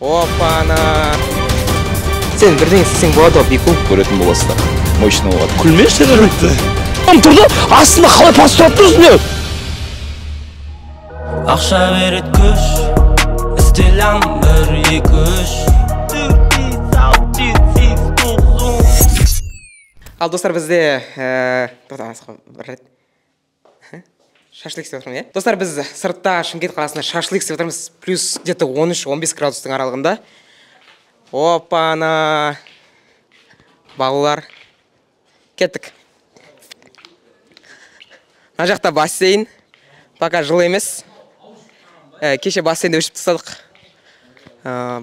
Опана. Сен бірден істесең болады ғой, бекул. Көретін боласыздар. Мощный болады. Күлмеші көрмекті. Тұрды, астында қалай пас тұрап тұрсың не? Ақша берет күш, істелям бір екі үш. Ал достар, бізде шашлык істеп отырмын, достар, біз сыртта Шымкент қаласында шашлык істеп отырмыз, плюс где-то 13-15 градустың аралығында. Опана. Балалар. Кеттік. Мына жақта бассейн. Пока жылы емес. Кеше бассейнді өшіп тастадық.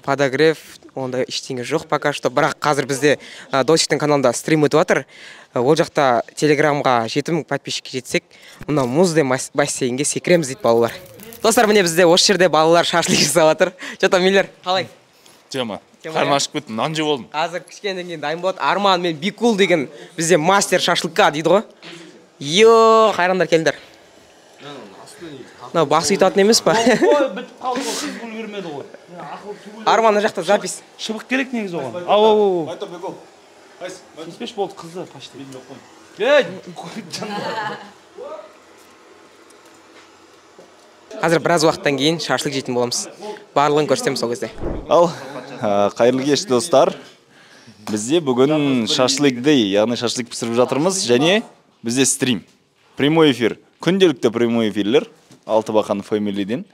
Подогрев, онда ештеңе жоқ пока что. Бірақ қазір бізде Досиктің каналында стрим өтіп жатыр. Ол жақта телеграмға 7000 подписчикке жетсек, мына мұзды бассейнге секіреміз дейді балалар. Достар, міне бізде осы жерде балалар шашлык жасап жатыр. Что-то милер, қалай? Тема. Қарны ашып кеттім, нан жеп болдым. Қазір кішкенеден кейін дайын болады. Арман мен Бекул деген бізде мастер шашлыкка дейді ғой. Йо, қайрандар келдіңдер. Мынау бақсы үйтатын емес па? Бітіп қалды ғой, қыз бұл көрмеді ғой. Арман ана жақта запись. Шыбық керек негіз оған. Ау. Қайта Бекул. Қайсы? 35 болды қызы почти. Қазір біраз уақыттан кейін шашлык жейтін боламыз. Барлығын көрсетеміз сол кезде. Ал, қайырлы кеш достар. Бізде бүгін шашлыкды, яғни шашлык пісіріп жатырмыз, және бізде стрим. Прямой эфир. Күнделікті прямой эфирлер. Алтыбақан фэмилиден.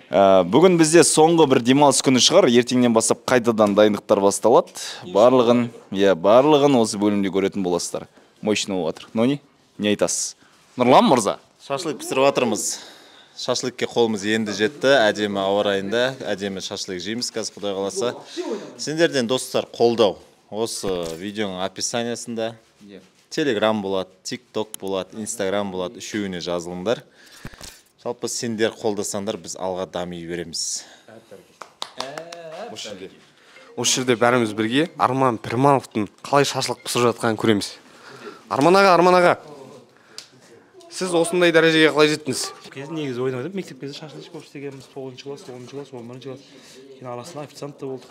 Бүгін бізде соңғы бір демалыс күні шығар. Ертеңнен бастап қайтадан дайындықтар басталады. Барлығын осы бөлімде көретін боласыздар. Мощный болатыр. Нони, не айтасыз? Нұрлан мырза. Шашлык пісіріп жатырмыз. Шашлыкке қолымыз енді жетті. Әдемі ауа райында, әдемі шашлык жейміз қазір Құдай қаласа. Сендерден достар қолдау. Осы видеоның описаниясында Telegram болады, TikTok болады, Instagram болады, үшеуіне жазылыңдар. Жалпы сендер қолдасаңдар, біз алға дами береміз. Осы жерде бәріміз бірге Арман Пірмановтың қалай шашлык пісіріп жатқанын көреміз. Арман аға, сіз осындай дәрежеге қалай жеттіңіз? Кезінде негізі ойнадым, мектеп кезінде шашлык болып істегенбіз, 9-шы класс, 10-шы класс, 11-шы класс. Кейін арасында официант та болдық.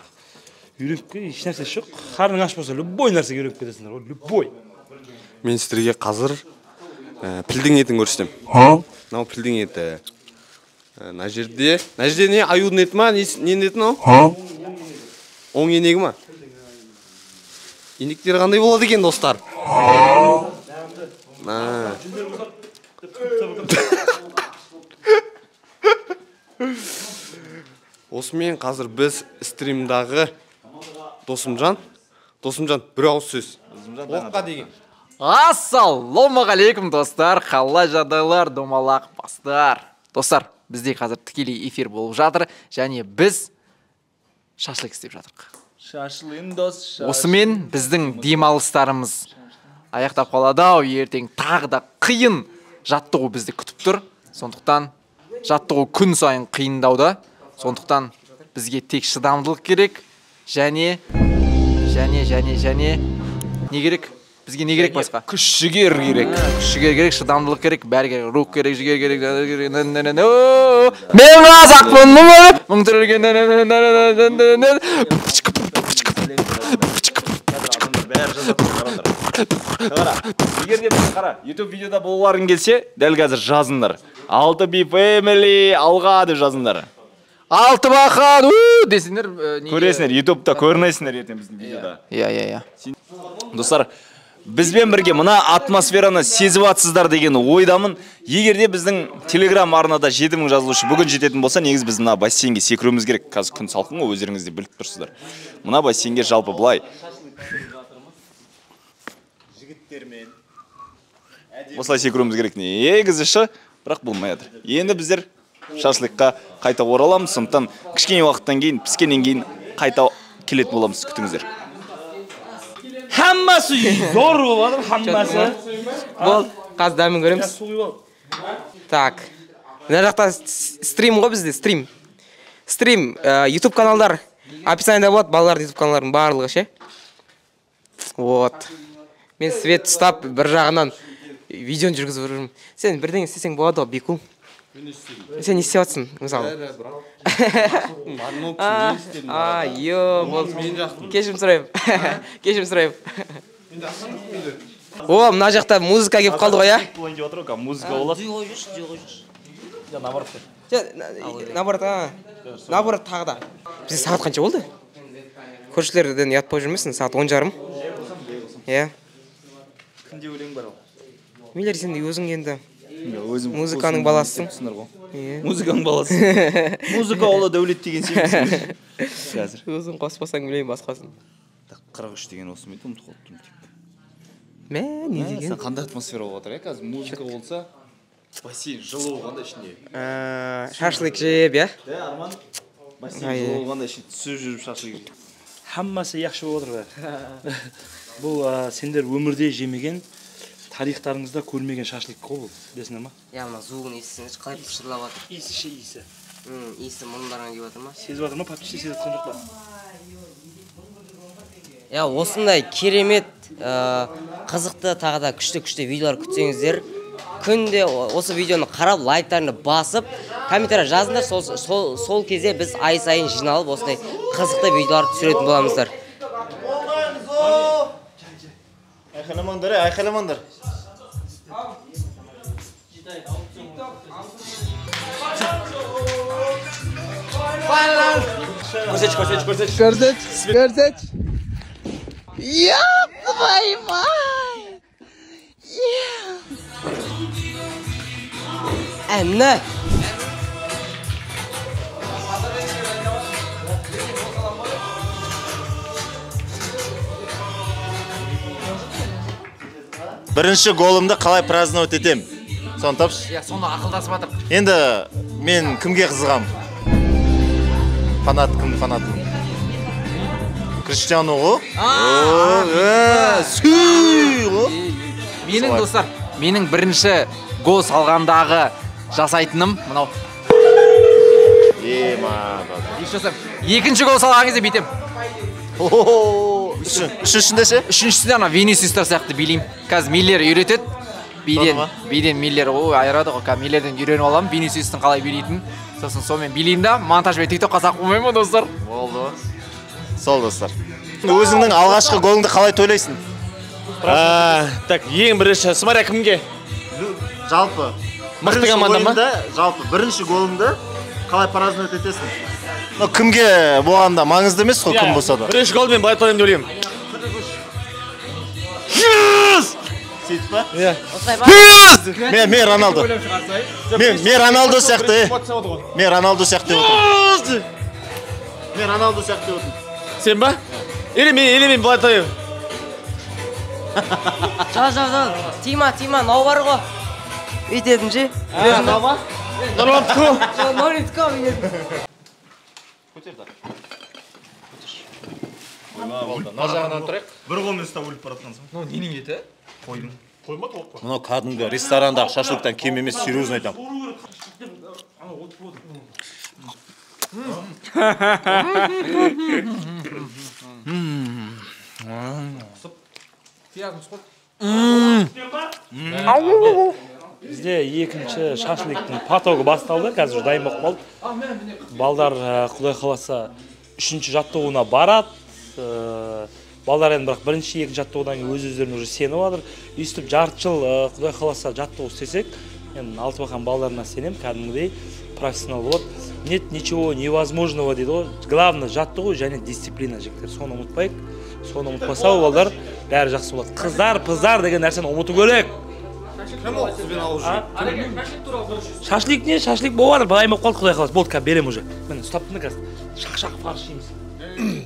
Үйреніп еш нәрсе жоқ. Қарның аш болса, любой нәрсеге үйреніп кетесіңдер, любой. Мен сіздерге қазір пілдің етін көрсетем. Мынау пілдің еті. Мына жерде не аюдың еті ма? Ненің еті мынау? Оң енегі ма? Енектері қандай болады екен, достар? Осымен қазір біз стримдағы Досымжан, бір ауыз сөз. Оққа деген. Ассалаумағалейкум достар, қалай жағдайлар, домалақ бастар. Достар, бізде қазір тікелей эфир болып жатыр, және біз шашлык істеп жатырық. Шашлын дос. Осымен біздің демалыстарымыз аяқтап қалады-ау, ертең тағы да қиын жаттығу бізді күтіп тұр. Сондықтан жаттығу күн сайын қиындауда. Сондықтан бізге тек шыдамдылық керек, және не керек? Бізге не керек басқа? Күш-жігер керек. Күш-жігер керек, шыдамдылық керек, бәрі керек, рух керек, жігер керек. Мен қазақпын, мың түрілген. Егер де біз қара, YouTube видеода болуларың келсе, дәл қазір жазыңдар. 6B Family алға деп жазыңдар. Алтыбақан десіңдер. Көресіңдер, YouTube-та көрінесіңдер ертең біздің видеода. Иә. Достар, бізбен бірге мына атмосфераны сезіп атсыздар деген ойдамын. Егер де біздің Telegram арнада 7000 жазылушы бүгін жететін болса, негіз біз мына бассейнге секіруіміз керек. Қазір күн салқын ғой, өздеріңіз де біліп тұрсыздар. Мына бассейнге жалпы былай. Жігіттермен. Осылай секіруіміз керек. Негізі шы, бірақ болмай жатыр. Енді біздер шашлыкқа қайта ораламыз. Сондықтан кішкене уақыттан кейін, піскеннен кейін қайта келетін боламыз. Күтіңіздер. Хаммасы зор болады, хаммасы. Бол, қазір дәмін көреміз. Так. Мына жақта стрим ғой бізде, стрим. YouTube каналдар описаниеда болады, балалар YouTube каналдардың барлығы ше. Вот. Мен свет ұстап бір жағынан видеоны жүргізіп жүрмін. Сен бірдеңе істесең болады ғой, Бекул. Сен не істеп жатсың мысалы? Болды. Кешірім сұраймын. Кешірім сұраймын. О, мына жақта музыка келіп қалды ғой, иә? Музыка болады. Наоборот тағы да. Бізде сағат қанша болды? Көршілерден ұят болып жүрмесін, сағат 10:30. Иә. Кімде өлең бар ол? Мейлер, сен де өзің енді музыканың баласысың. Музыканың баласы. Музыка олы дәулет деген сен. Қазір. Өзің қоспасаң білейін басқасын. 43 деген осы мейді, ұмытып қалыптым. Мә, не деген? Қандай атмосфера болып жатыр, қазір музыка болса, бассейн жылы болғанда ішінде. Шашлык жеп, иә? Арман, бассейн жылы болғанда ішінде түсіп жүріп шашлык. Хаммасы яқшы болып отыр бәрі. Бұл сендер өмірде жемеген, тарихтарыңызда көрмеген шашлык қой бұл, білесіңдер ма? Я мына зуғын иісіңіз қалай пышырлап жатыр. Иісі. Иісі мұрындарыңа келіп жатыр ма? Сезіп жатыр ма? Подписчик сезіп жатқан жоқ па? Я осындай керемет, қызықты тағы да күшті видеолар күтсеңіздер, күнде осы видеоны қарап, лайктарını басып, комментария жазыңдар, сол кезде біз ай сайын жиналып осындай қызықты видеолар түсіретін боламыздар. Айқайламаңдар. Көрсет. Ёп твою мать! Әмні! Бірінші голымды қалай праздновать етем? Соны тапшы. Иә, сонда ақылдасып жатыр. Енді мен кімге қызығам? Кім фанатым? Криштиану ғой? Менің достар, менің бірінші гол салғандағы жасайтыным мынау. Екінші гол салған кезде бүйтем. Үшіншісінде ше? Үшіншісінде ана Винисиустар сияқты билеймін. Қазір Миллер үйретеді. Биден Миллер айырады ғой. Қазір Миллерден үйреніп аламын, Винисиустың қалай билейтінін. Сосын сонымен билеймін да, монтаж бен тиктокқа салып қоймаймын достар. Болды. Сол достар. Өзіңнің алғашқы голыңды қалай тойлайсың? Так, ең бірінші, смотря кімге? Жалпы. Мықты команда ма? Жалпы, бірінші голыңды қалай праздновать етесің? Кімге болғанда маңызды емес қой, кім болса да. Бірінші гол мен былай тойлаймын деп ойлаймын. Сөйтіп па? Мен Роналдо. Мен Роналдо сияқты. Мен Роналдо сияқты отырмын. Мен Роналдо сияқты отырмын. Сен ба? Или мен былай тойлаймын. Жал. Тима, нау бар ғой. Үйтедім же. Нау ба? Нолитко. Нар жағынан тұрайық. Бір қолмен ұстап өліп баратқансың. Ненің еті? Қойдың. Қойма тоқ па? Мынау кәдімгі ресторандағы шашлыктан кем емес, серьезно айтамын. Бізде екінші шашлыктың потогы басталды, қазір дайын болып қалды. Балдар құдай қаласа үшінші жаттығуына барады. Балдар енді бірақ бірінші, екінші жаттығудан өз-өздеріне уже сеніп жатыр. Өйстіп жарты жыл құдай қаласа жаттығу істесек, енді Алтыбақан балдарына сенем, кәдімгідей профессионал болады. Нет ничего невозможного дейді ғой. Главное жаттығу және дисциплина жігіттер. Соны ұмытпайық. Соны ұмытпаса ол балдар бәрі жақсы болады. Қыздар деген нәрсені ұмыту керек. Шашлик не? Шашлик болады, былай болып қалды, құдай қаласа. Болды, қазір берем уже. Міне ұстаптың қазір. Шақ фарш жейміз.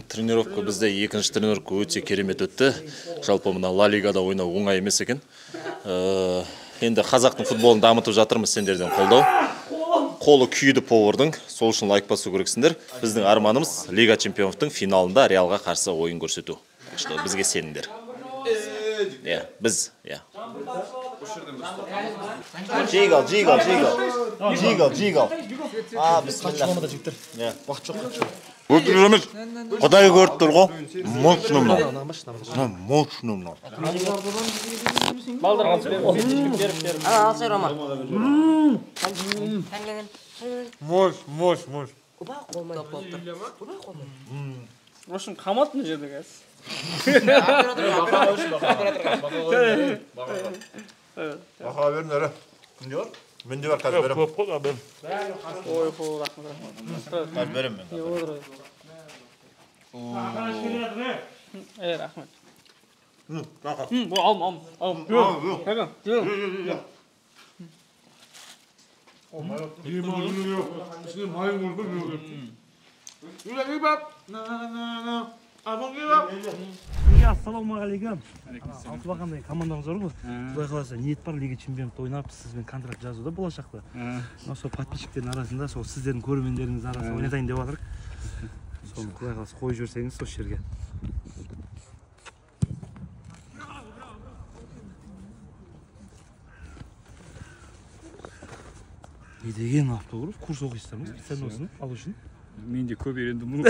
Тренировка бізде екінші тренировка өте керемет өтті. Жалпы мына Ла Лигада ойнау оңай емес екен. Енді қазақтың футболын дамытып жатырмыз, сендерден қолдау. Қолы күйді повардың, сол үшін лайк басу керексіңдер. Біздің арманымыз Лига чемпионовтың финалында Реалға қарсы ойын көрсету. Бізге сеніңдер. Біз. Жигал. Бисмилlah. Бақыт жоқ. Өтірік емес. Құдай көріп тұр ғой. Мощный мынау. Мощный мынау. Алсай Рома. Мош. Ошын қамат мына жерде қазір. Бақа беріңдер. Кімде бар? Менде бар, қазір берем. Көп қой, берем. Ой, рахмет. Қазір берем мен. Рахмет. Бақа. Алым. Ассалаумағалейкум. Алтыбақандай командаңыз бар ғой. Құдай қаласа ниет бар, лига чемпионатта ойнап, сізбен контракт жазуда болашақта. Сол подписчиктердің арасында, сол сіздердің көрермендеріңіз арасында ойнатайын деп жатырық. Соны құдай қаласа қойып жіберсеңіз сол жерге. Не деген автограф? Курс оқисыздар ма? Специально осыны алу үшін? Мен де көп үйрендім.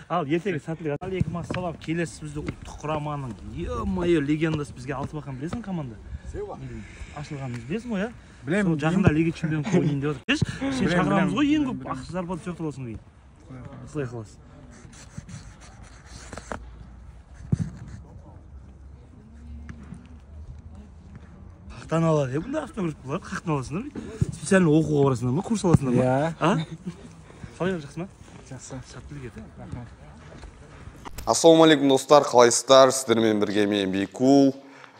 Ал ертеге сәттілік. Алейкум ассалам. Келесі бізде ұлттық құраманың е-мое легендасы бізге Алтыбақан білесің команда? Ашылғанымыз білесің ғой, иә? Білемін. Жақында лига чемпионы ойнайын деп отыр. Сен шақырамыз ғой, ең көп ақша зарплата соқты болсын кейін. Солай қаласың. Қақтан алады, бұнда автограф болады, қақтан аласыңдар. Специально оқуға барасыңдар ма, курс аласыңдар ма? Қалай жақсы ма? Жақсы. Сәттілік ет. Ассалаумағалейкум достар, қалайсыздар? Сіздермен бірге мен Бейкул.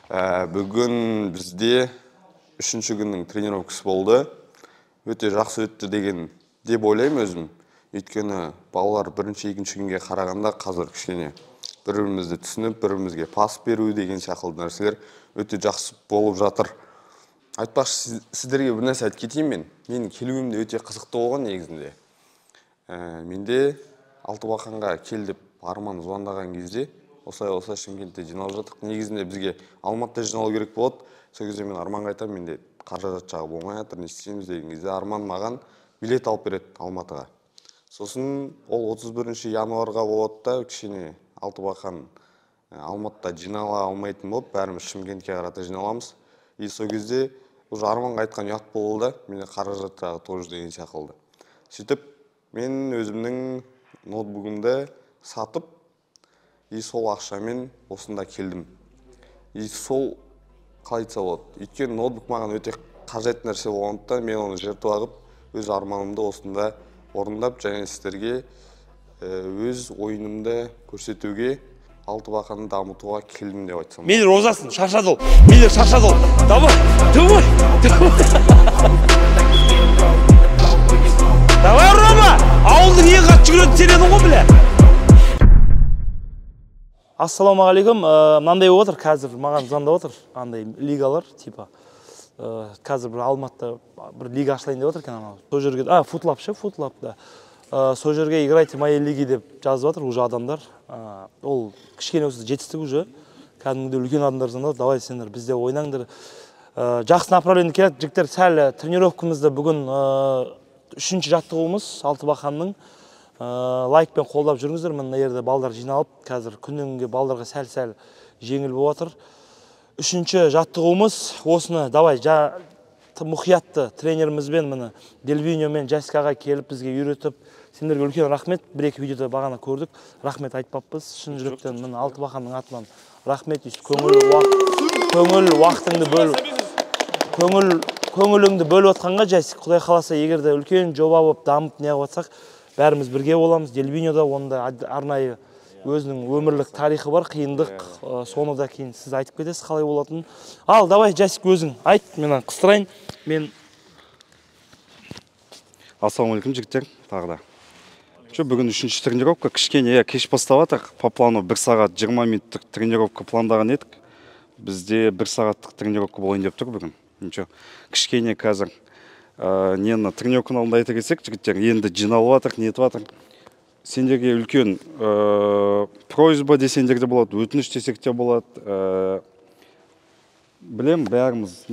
Бүгін бізде 3-ші күннің тренировкасы болды. Өте жақсы өтті деген деп ойлаймын өзім. Өйткені балалар 1-2 күнге қарағанда қазір кішкене бір-бірімізді түсініп, бір-бірімізге пас беру деген сияқты нәрселер өте жақсы болып жатыр. Айтпақшы, сіздерге бір нәрсе айтып кетейін мен. Менің келуімде өте қызықты болған негізінде. Менде Алтыбақанға кел деп арман звондаған кезде, осылай Шымкентте жиналып жатық. Негізінде бізге Алматыда жиналу керек болады. Сол кезде мен Арманға айтамын, менде қаражат жағы болмай жатыр, не істейміз деген кезде Арман маған билет алып береді Алматыға. Сосын ол 31 январға болады да, кішкене Алтыбақан Алматыда жинала алмайтын болып, бәріміз Шымкентке қарата жиналамыз. И сол кезде уже Арманға айтқан ұят болды да, менде қаражат жағы тоже деген сияқты. Сөйтіп, мен өзімнің ноутбугымды сатып, и сол ақшамен осында келдім. И сол қалай айтса болады. Өйткені ноутбук маған өте қажет нәрсе болғандықтан мен оны жертва қылып, өз арманымды осында орындап, және сіздерге өз ойынымды көрсетуге, Алтыбақанды дамытуға келдім деп айтсам. Мейлер озасын, шаршадыл. Мейлер шаршадыл. Давай. Давай, Рома! Ауылдың ең қатты жүгіретін сен едің ғой, біле. Ассалаумағалейкум. Мынандай болып отыр, қазір маған звондап отыр. Андай лигалар, типа. Қазір бір Алматыда бір лига ашылайын деп отыр екен анау. Сол жерге, футлап ше, футлап да. Сол жерге играйте моей лиги деп жазып отыр уже адамдар. Ол кішкене осы жетістік уже. Кәдімгідей үлкен адамдар звондап, давай сендер бізде ойнаңдар. Жақсы направление келеді. Жігіттер, сәл тренировкамызды бүгін 3-ші жаттығуымыз Алтыбақанның. Лайкпен қолдап жүріңіздер. Мына жерде балдар жиналып, қазір күннен балдарға сәл жеңіл болып отыр. 3-ші жаттығуымыз осыны давай мұқиятты тренерімізбен міне Делвиньо мен Жасикаға келіп бізге үйретіп, сендерге үлкен рахмет. Бір-екі видеода бағана көрдік. Рахмет айтпаппыз. Шын жүректен міне Алтыбақанның атынан рахмет. Көңіл уақытыңды бөліп, көңіліңді бөліп отқанға Жасик, құдай қаласа, егерде үлкен жоба болып дамып неғып отсақ, бәріміз бірге боламыз. Делвиньода онда арнайы өзінің өмірлік тарихы бар, қиындық, соны да кейін сіз айтып кетесіз қалай болатынын. Ал, давай, Жасик, өзің айт, мен қыстырайын. Ассалаумағалейкум, жігіттер, тағы да. Бүгін 3-ші тренировка, кішкене кеш бастап жатыр. По плану 1 сағат 20 минуттық тренировка пландаған едік. Бізде 1 сағаттық тренировка болайын деп тұр бүгін. Кішкене қазір нені тренировканы алдында айта кетсек, жігіттер, енді жиналып жатыр, не етіп жатыр. Сендерге үлкен просьба десеңдер де болады, өтініш десек те болады. Білем, бәріміз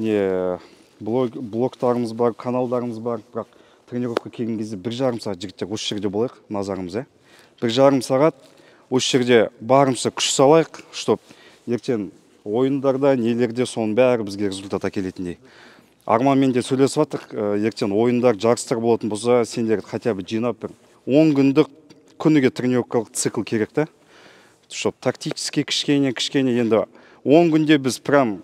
блогтарымыз бар, каналдарымыз бар, бірақ тренировка келген кезде 1,5 сағат жігіттер осы жерде болайық, назарымыз, 1,5 сағат осы жерде барымызша күш салайық, чтоб ертең ойындарда, нелерде соның бәрі бізге результат әкелетіндей. Арманмен де сөйлесіп жатырық, ертең ойындар, жарыстар болатын болса, сендер хотя бы жинап бір 10 күндік күніге тренировкалық цикл керек та. Чтоб тактически кішкене енді 10 күнде біз прям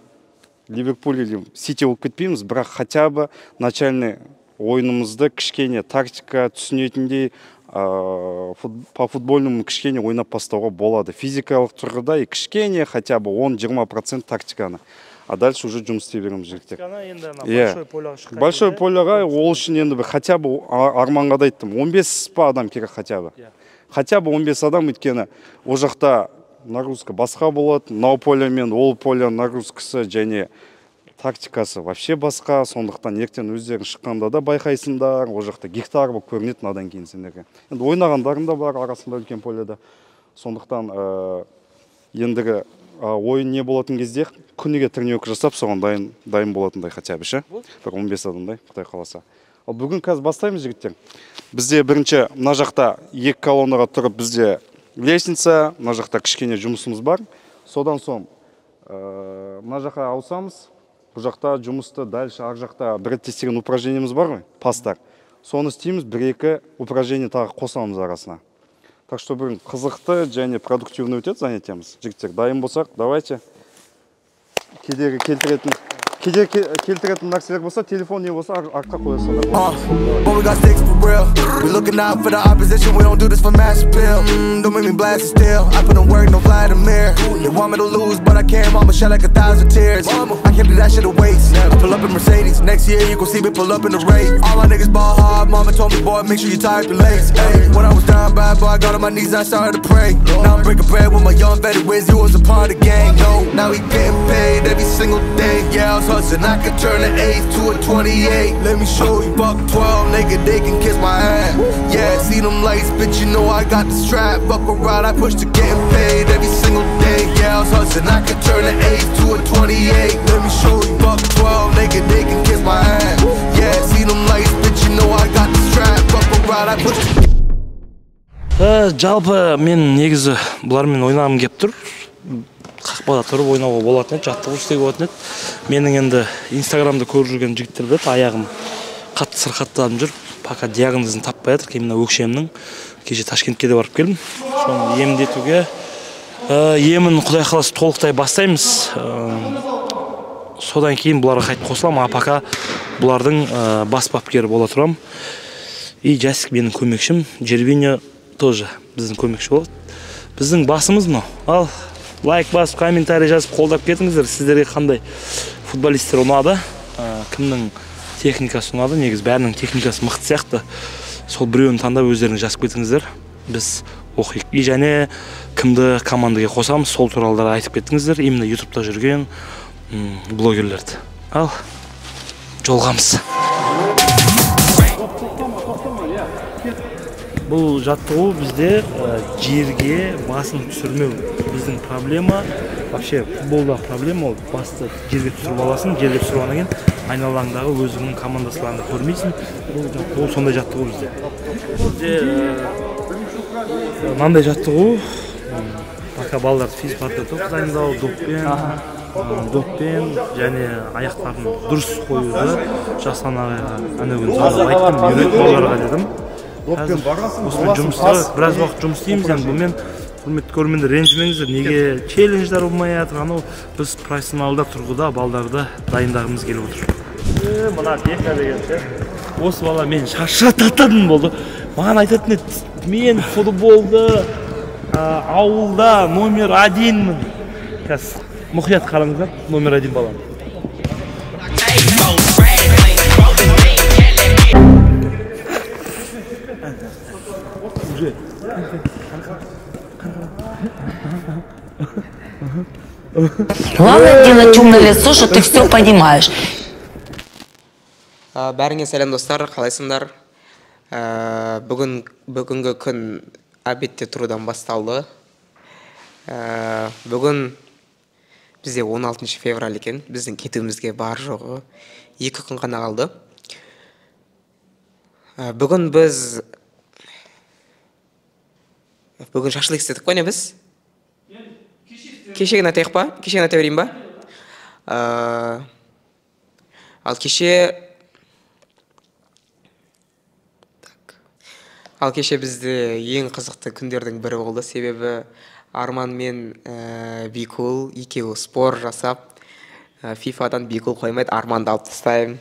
Ливерпуль или Сити болып кетпейміз, бірақ хотя бы начальный ойынымызды кішкене тактика түсінетіндей по футбольному кішкене ойнап бастауға болады. Физикалық тұрғыда и кішкене хотя бы 10-20% тактиканы. А дальше уже жұмыс істей береміз жігіттер. Большой поляға ол үшін енді хотя бы арманға да айттым. 15 адам керек хотя бы. Хотя бы 15 адам, өйткені ол жақта нагрузка басқа болады, мынау поле мен ол поле нагрузкасы және тактикасы вообще басқа, сондықтан ертең өздерің шыққанда да байқайсыңдар, ол жақта гектар болып көрінеді надан кейін сендерге. Енді ойнағандарың да бар арасында үлкен поледа. Сондықтан ендігі ойын не болатын кезде күніге тренировка жасап, соған дайын болатындай хотя бы ше. Бір 15 адамдай, Құдай қаласа. Ал бүгін қазір бастаймыз жігіттер. Бізде бірінші мына жақта 2 колоннаға тұрып бізде лестница, мына жақта кішкене жұмысымыз бар. Содан соң мына жаққа ауысамыз. Бұл жақта жұмысты дальше ар жақта бір істеген упражнениеміз бар ғой, пастар. Соны істейміз, 1-2 упражнение тағы қосамыз арасына. Так что бүгін қызықты және продуктивный өтеді занятиямыз. Жігіттер, дайын болсақ, давайте. Кедергі келтіретін нәрселер болса, телефон не болса артқа қоясыңдар. But we got sticks for real. We looking out for the opposition. We don't do this for mass appeal. Don't make me blast it still. I put in work, no Vladimir. They want me to lose, but I can't. Mama shed like 1,000 tears. I can't do that shit to waste. I pull up in Mercedes. Next year you gon' see me pull up in the race. All my niggas ball hard. Mama told me, boy, make sure you tie up your legs. Hey, when I was down bad, boy, I got on my knees and I started to pray. Now I'm breaking bread with my young veterans. You was a part of the gang. No, now we getting paid every single day. Yeah, I was hustling. I could turn an 8 to a 28. Let me show you, buck 12, nigga, they can kiss my ass. Yeah, see them lights, bitch, you know I got the strap. Buck around, I push to getting paid every single day. Yeah, I was hustling, I could turn an 8 to a 28. Let me show you, buck 12, nigga, they can kiss my ass. Yeah, see them lights, bitch, you know I got the strap. Buck around, I push to жалпы мен негізі бұлармен ойнағым келіп тұр. Қақпада тұрып ойнауға болатын еді, жаттығу істеуге болатын еді. Менің енді инстаграмда көріп жүрген жігіттер біледі, аяғым қатты сырқаттанып жүр, пока диагнозын таппай жатыр, именно өкшемнің. Кеше Ташкентке де барып келдім. Соны емдетуге, емін Құдай қаласа толықтай бастаймыз. Содан кейін бұларға қайтып қосыламын, а пока бұлардың бас бапкері бола тұрам. И Жасик менің көмекшім, Жервиньо тоже біздің көмекші болады. Біздің басымыз мынау. Ал лайк басып, комментарий жазып, қолдап кетіңіздер. Сіздерге қандай футболисттер ұнады, кімнің техникасы ұнады, негіз бәрінің техникасы мықты сияқты. Сол біреуін таңдап өздеріңіз жазып кетіңіздер. Біз оқиық. И және кімді командаға қосамыз, сол туралы айтып кетіңіздер. Именно ютубта жүрген блогерлерді. Ал жолғамыз. Бұл жаттығу бізде жерге басын түсірмеу. Біздің проблема, вообще футболда проблема ол басты жерге түсіріп аласың, жерге түсіріп алғаннан кейін айналаңдағы өзіңнің командастарыңды көрмейсің. Бұл сондай жаттығу бізде. Бізде мынандай жаттығу, пока балаларды физпартта топ дайындау, доппен және аяқтарын дұрыс қоюды жасанға әнеугін айттым, үйретіп балаларға дедім. Осымен жұмыс біраз уақыт жұмыс істейміз, енді бұмен құрметті көрермендер ренжімеңіздер, неге челлендждер болмай жатыр, анау біз профессионалда тұрғыда балдарды дайындағымыз келіп отыр. Мына Бека деген ше, осы бала мен шаршататын болды. Маған айтатын еді, мен футболды ауылда номер 1-мін. Қазір мұқият қараңыздар, номер 1 балам. Главное делать умное лицо, что ты все понимаешь. Бәріңе сәлем достар, қалайсыңдар? Бүгінгі күн обедте тұрудан басталды. Бүгін бізде 16 февраль екен, біздің кетуімізге бар жоғы 2 күн ғана қалды. Бүгін біз шашлык істедік қой, не біз? Кешегін айтайық па? Кешегін айта берейін ба? Ал кеше бізде ең қызықты күндердің бірі болды. Себебі Арман мен Бикул екеуі спор жасап, FIFA-дан Бикул қоймайды, Арманды алып тастаймын.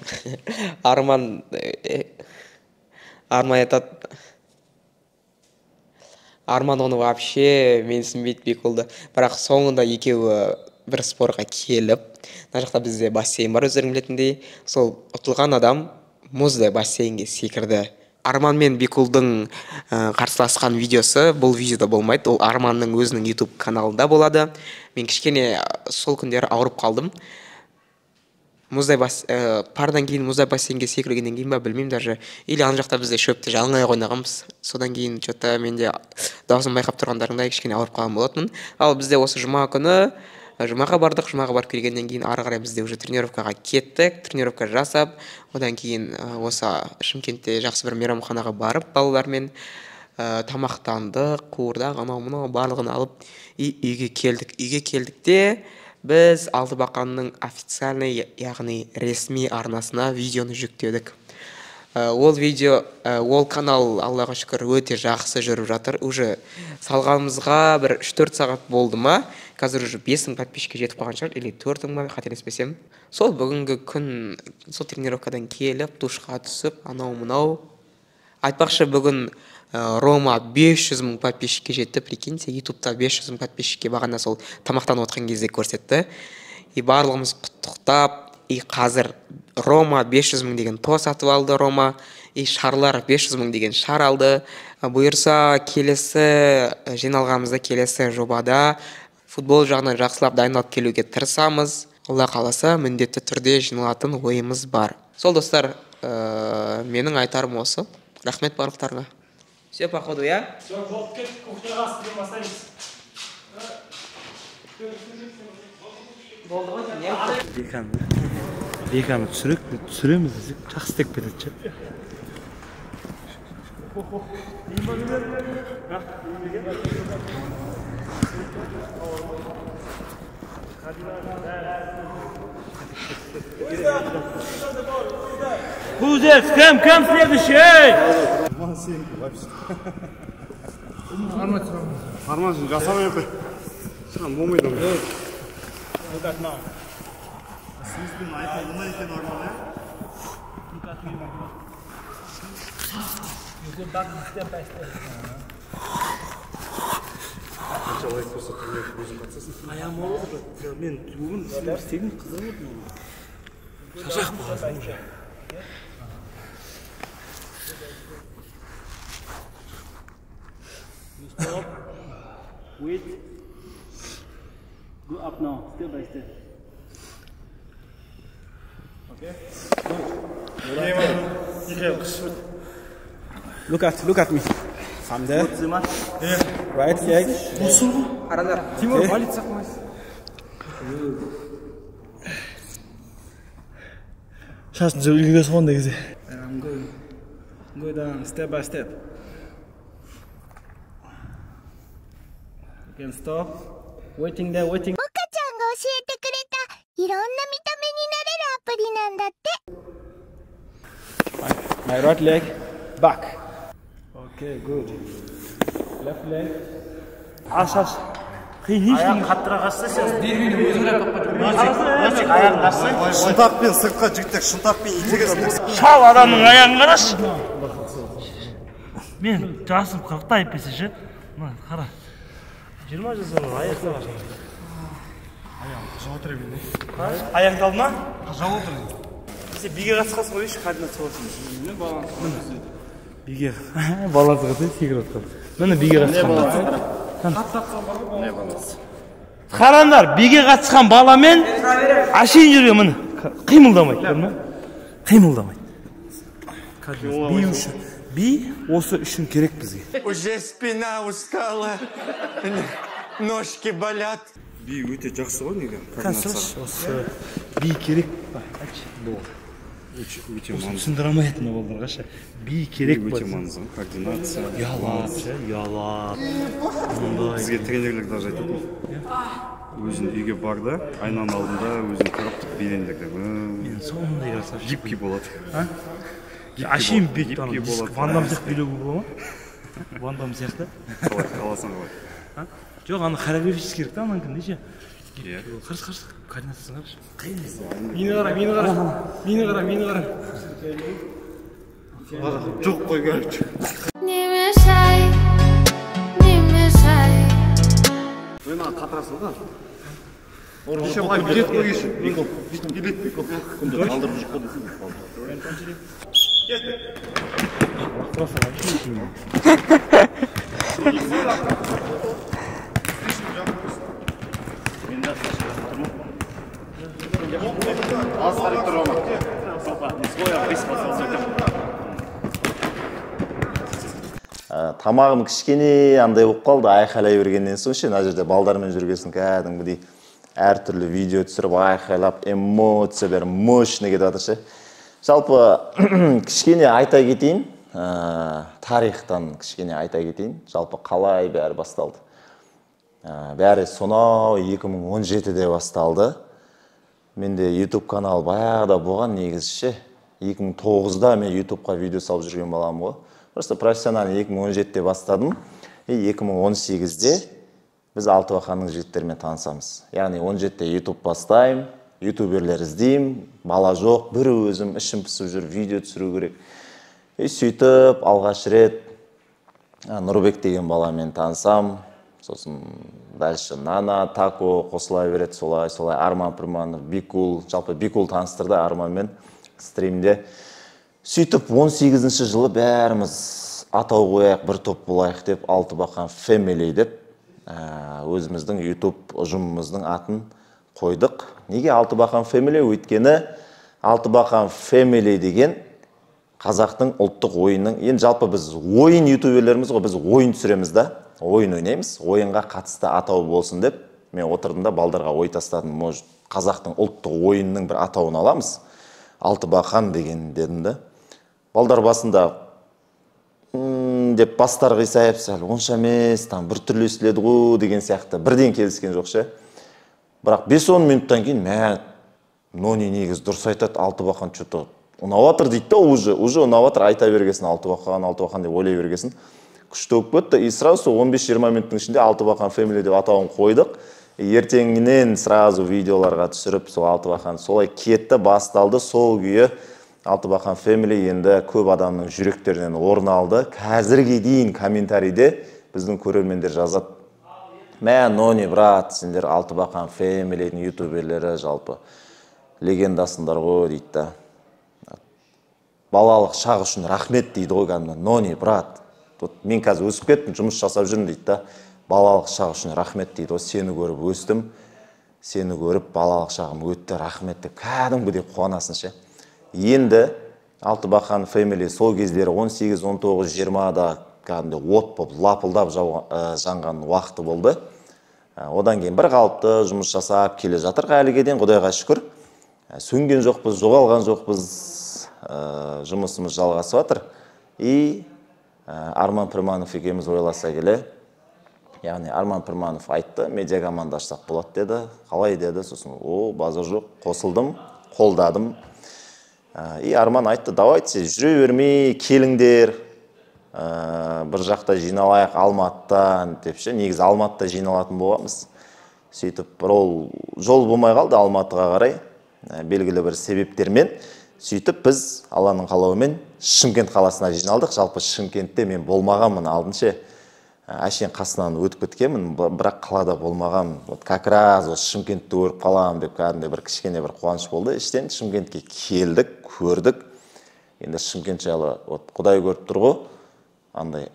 Арман айтады, Арман оны вообще менсінбейді Бикулды. Бірақ соңында екеуі бір спорға келіп, мына жақта бізде бассейн бар, өздерің білетіндей. Сол ұтылған адам мұзды бассейнге секірді. Арман мен Бикулдың қарсыласқан видеосы бұл видеода болмайды. Ол Арманның өзінің YouTube каналында болады. Мен кішкене сол күндері ауырып қалдым. Пардан кейін мұздай бассейнге секіргеннен кейін ба білмеймін даже. Или ана жақта бізде шөпті жалаңаяқ ойнағанбыз. Содан кейін что-то менде даусым байқап тұрғандарыңдай кішкене ауырып қалған болатынмын. Ал бізде осы жұма күні жұмаға бардық. Жұмаға барып келгеннен кейін ары қарай бізде уже тренировкаға кеттік. Тренировка жасап, одан кейін осы Шымкентте жақсы бір мейрамханаға барып балалармен тамақтандық, қуырдақ, анау-мынау барлығын алып үйге келдік. Үйге келдікте біз Алтыбақанның официальный, яғни ресми арнасына видеоны жүктедік. Ол канал, Аллаға шүкір, өте жақсы жүріп жатыр. Уже салғанымызға бір 3-4 сағат болды ма? Қазір уже 5000 подписчикке жетіп қалған шығар, или 4000 ба, қателеспесем. Сол бүгінгі күн сол тренировкадан келіп, душқа түсіп, анау-мынау. Айтпақшы, бүгін Рома 500 000 подписчикке жетті, прикиньте, ютубта 500 000 подписчикке бағана сол тамақтан отқан кезде көрсетті. И барлығымыз құттықтап, и қазір Рома 500 000 деген то сатып алды Рома, и шарлар 500 000 деген шар алды. Бұйырса келесі жиналғанымызда келесі жобада футбол жағынан жақсылап дайындалып келуге тырысамыз. Алла қаласа міндетті түрде жиналатын ойымыз бар. Сол достар, менің айтарым осы. Рахмет барлықтарыңа. Все, походу, я? Все, болып кеттік, кухняға сізден бастаймыз. Болды ғой, Беканы түсіреміз десек, жақсы істеп кетеді. Бузец, кем следующий? Арман жасамай отыр. Саған болмайды ғой. Сіздің айтылдыма екен Арман, Аяғым олды, мен бүгін істеген қызым өтім. Шашақ болған. Stop. Wait. Go up now, step by step. Okay? Look at me. From there. Right leg. Тимур, валит сақмайыз. Шашын үлгіге соғында кезде. I'm going. Go down, step by step. You can stop. Waiting there, waiting. モカちゃんが教えてくれたいろんな見た目になれるアプリなんだって。 My right leg, back. Okay, good. Left leg. Аш. Аяғын қаттыра қашса сен дербені өзің рәп қаппады. Аяғын қашса. Шынтақпен сыртқа жүктек, шынтақпен итегесін. Шал адамның аяғын қарашы. Мен жасым 40-та айыппесе ше. Қара. 20 жасым аяқты бар. Аяғын жау отыр екен. Аяқты алды ма? Жау отыр. Сен биге қатысқасын қойшы, координация болсын. Биге балансы қатысың, секір отқан. Мені биге қатысқан. Қарандар, биге қатысқан баламен ашейін жүрген міне қимылдамайды. Қимылдамайды. Би осы үшін керек бізге. Уже спина устала, ножки болят. Би өте жақсы ғой неге? Осы би керек. өте маңызды. Түсіндіре алмайтын балдарға ше. Би керек өте маңызды. Координация. Ұялады. Бізге тренерлер даже айтады. Өзің үйге бар да, айнаның алдында өзің қарап тұр билендерді. Мен сондай красавчик. Гибкий болады. Ашим бет Вандам сияқты билеуге бола ма? Вандам сияқты. Қаласаң қалай. Жоқ, аны хореографический керек та, ананыкін деші. Қарсы, координациясын қаршы. Қиын. Мені қара. Жоқ қой, короче. Не мешай. Мына қатырасың да. Кеше былай билет қойғаншын. Билет күнде қалдырып жүр қойдың. Тамағым кішкене андай болып қалды, айқайлай бергеннен соң ше, мына жерде балдармен жүргесін кәдімгідей әртүрлі видео түсіріп, айқайлап, эмоция бәрі мощный кетіп жатыр ше. Жалпы кішкене айта кетейін, тарихтан кішкене айта кетейін. Жалпы қалай бәрі басталды. Бәрі сонау 2017-де басталды. Менде YouTube канал баяғыда болған негізі ше. 2009-да мен YouTube-қа видео салып жүрген балам ғой. Просто профессиональный 2017-де бастадым. 2018-де біз Алтыбақанның жігіттерімен танысамыз. Яғни 17-де YouTube бастайым, ютуберлер іздейм, бала жоқ, бір өзім ішім пысып жүр, видео түсіру керек. Сөйтіп, алғаш рет Нұрбек деген баламен танысам. Сосын дальше Нана, Тако қосыла береді, солай Арман Пірманов, Бикул, жалпы Бикул таныстырды Арманмен стримде. Сөйтіп 18-ші жылы бәріміз атау қояйық, бір топ болайық деп, Алтыбақан Family деп өзіміздің YouTube ұжымымыздың атын қойдық. Неге Алтыбақан Family? Өйткені Алтыбақан Family деген қазақтың ұлттық ойынның, енді жалпы біз ойын ютуберлеріміз ғой, біз ойын түсіреміз да, ойын ойнаймыз, ойынға қатысты атау болсын деп, мен отырдым да балдарға ой тастадым, қазақтың ұлттық ойынның бір атауын аламыз, Алтыбақан деген дедім да. Балдар басында деп бастар қисайып, онша емес, бір түрлі естіледі ғой деген сияқты бірден келіскен жоқ ше. Бірақ 5-10 минуттан кейін Нони негіз дұрыс айтады, Алтыбақан что-то ұнаватыр дейді да, уже ұнаватыр, айта бергесін, Алтыбақан деп ойлай бергесін. Күшті болып кетті, и сразу 15-20 минуттың ішінде Алтыбақан Family деп атауын қойдық. Ертеңінен сразу видеоларға түсіріп, сол Алтыбақан солай кетті, басталды, сол күйі Алтыбақан Family енді көп адамның жүректерінен орын алды. Қазірге дейін комментарийде біздің көрермендер жазады. Нони, брат, сендер Алтыбақан Family-дің ютуберлері жалпы легендасындар ғой дейді да. Балалық шақ үшін рахмет дейді ғой кәдімгі. Нони, брат, мен қазір өсіп кеттім, жұмыс жасап жүрмін дейді да. Балалық шақ үшін рахмет дейді ғой. Сені көріп өстім, сені көріп балалық шағым өтті, рахмет деп кәдімгідей қуанасың ше. Енді Алтыбақан Family сол кездері 18, 19, 20-да кәдімгі от болып лапылдап жанған уақыты болды. Одан кейін бір қалыпты жұмыс жасап келе жатыр әліге дейін, Құдайға шүкір. Сөнген жоқпыз, жоғалған жоқпыз, жұмысымыз жалғасып жатыр. И Арман Пірманов екеуміз ойласа келе, яғни Арман Пірманов айтты, медиа команда ашсақ болады деді, қалай деді, сосын базар жоқ, қосылдым, қолдадым. И Арман айтты, давайте жүре бермей келіңдер, бір жақта жиналайық Алматыдан деп ше. Негізі Алматыда жиналатын болғанбыз. Сөйтіп бір жол болмай қалды Алматыға қарай, белгілі бір себептермен. Сөйтіп біз Алланың қалауымен Шымкент қаласына жиналдық. Жалпы Шымкентте мен болмағанмын алдынше. Әшейін қасынан өтіп кеткенмін, бірақ қалада болмағанмын. Как раз Шымкентті көріп қаламын деп кәдімгі бір кішкене бір қуаныш болды. Іштен Шымкентке келдік, көрдік. Енді Шымкент жайлы Құдай көріп тұр ғой. Андай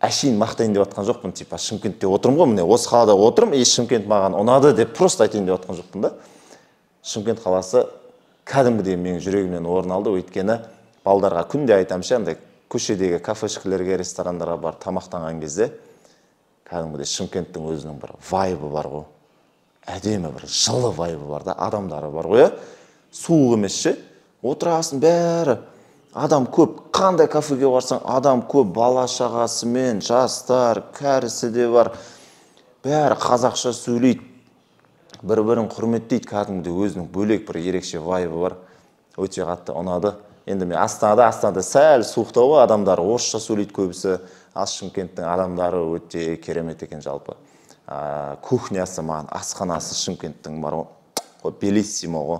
әшейін мақтайын деп жатқан жоқпын, типа Шымкентте отырмын ғой, міне осы қалада отырмын, Шымкент маған ұнады деп просто айтайын деп жатқан жоқпын да. Шымкент қаласы кәдімгідей менің жүрегімнен орын алды, өйткені балдарға күнде айтамын ше, андай көшедегі кафешкілерге, ресторандарға бар тамақтанған кезде кәдімгідей Шымкенттің өзінің бір вайбы бар ғой. Әдемі бір жылы вайбы бар да, адамдары бар ғой. Суық емес ше, отырасың бәрі адам көп, қандай кафеге барсаң адам көп, бала шағасымен, жастар, кәрісі де бар, бәрі қазақша сөйлейді, бір-бірін құрметтейді, кәдімгідей өзінің бөлек бір ерекше вайбы бар, өте қатты ұнады. Енді мен Астанада сәл суықтау адамдар орысша сөйлейді көбісі, Шымкенттің адамдары өте керемет екен жалпы. Кухнясы маған, асханасы Шымкенттің бар ғой, белиссимо ғой,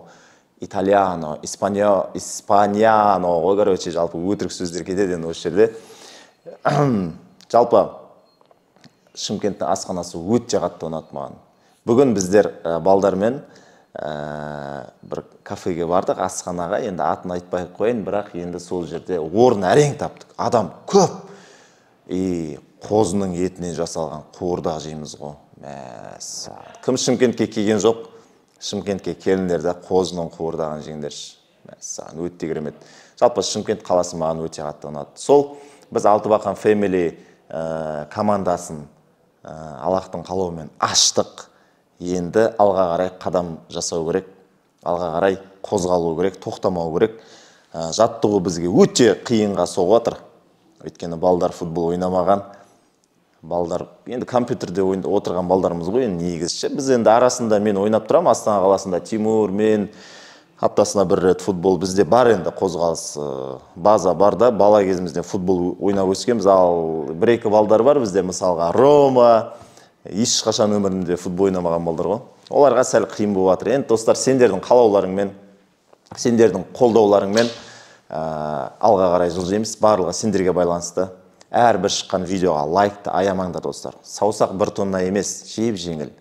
итальяно, испаньяно ғой, короче, жалпы өтірік сөздер кетеді осы жерде. Жалпы Шымкенттің асханасы өте қатты ұнады маған. Бүгін біздер балдармен бір кафеге бардық, асханаға, енді атын айтпай қойын, бірақ енді сол жерде орын әрең таптық. Адам көп. Қозының етінен жасалған қуырдақ жейміз ғой. Кім Шымкентке келген жоқ? Шымкентке келіндерді қозының қуырдағын жеңдерші. Өте керемет. Жалпы Шымкент қаласы маған өте қатты ұнады. Сол біз Алтыбақан Family командасын Аллахтың қалауымен аштық. Енді алға қарай қадам жасау керек, алға қарай қозғалу керек, тоқтамау керек. Жаттығу бізге өте қиынға соғып жатыр. Өйткені балдар футбол ойнамаған. Балдар енді компьютерде отырған балдарымыз ғой, негізші. Біз енді арасында мен ойнап тұрам, Астана қаласында Тимур, мен аптасына бір рет футбол бізде бар, енді қозғалыс база бар да, бала кезімізде футбол ойнап өскенбіз. Ал бір-екі балдар бар бізде, мысалға Рома, ешқашан өмірінде футбол ойнамаған балдар ғой. Оларға сәл қиын болып жатыр. Енді достар, сендердің қалауларыңмен, сендердің қолдауларыңмен алға қарай жылжимыз. Барлығы сендерге байланысты. Әрбір шыққан видеоға лайкты аямаңдар достар. Саусақ 1 тонна емес, жеп-жеңіл.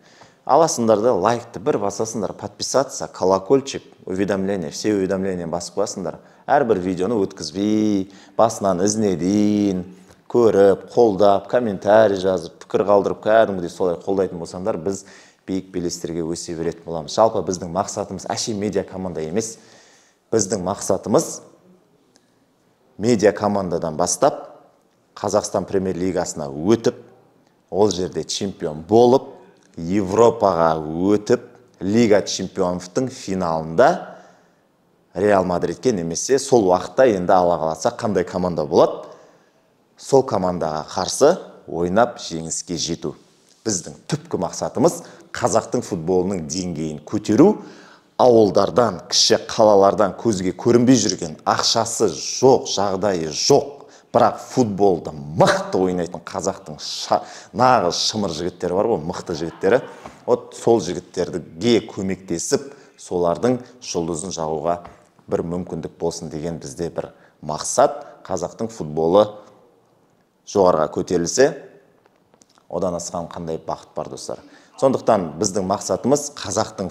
Аласыңдар да лайкты бір басасыңдар, подписаться, колокольчик, уведомление, все уведомления басып қоясыңдар. Әрбір видеоны өткізбей, басынан ізіне дейін көріп, қолдап, комментарий жазып, пікір қалдырып, кәдімгідей солай қолдайтын болсаңдар, біз биік белестерге өсе беретін боламыз. Жалпы біздің мақсатымыз әшейін медиа команда емес. Біздің мақсатымыз медиа командадан бастап, Қазақстан премьер-лигасына өтіп, ол жерде чемпион болып, Европаға өтіп, Лига чемпионовтың финалында Реал Мадридке немесе сол уақытта енді Алла қаласа қандай команда болады, сол командаға қарсы ойнап жеңіске жету. Біздің түпкі мақсатымыз қазақтың футболының деңгейін көтеру, ауылдардан, кіші қалалардан көзге көрінбей жүрген, ақшасы жоқ, жағдайы жоқ, бірақ футболды мықты ойнайтын қазақтың нағыз шымыр жігіттері бар ғой, мықты жігіттері. Сол жігіттерге көмектесіп, солардың жұлдызын жағуға бір мүмкіндік болсын деген бізде бір мақсат. Қазақтың футболы жоғарға көтерілсе, одан асқан қандай бақыт бар достар. Сондықтан біздің мақсатымыз қазақтың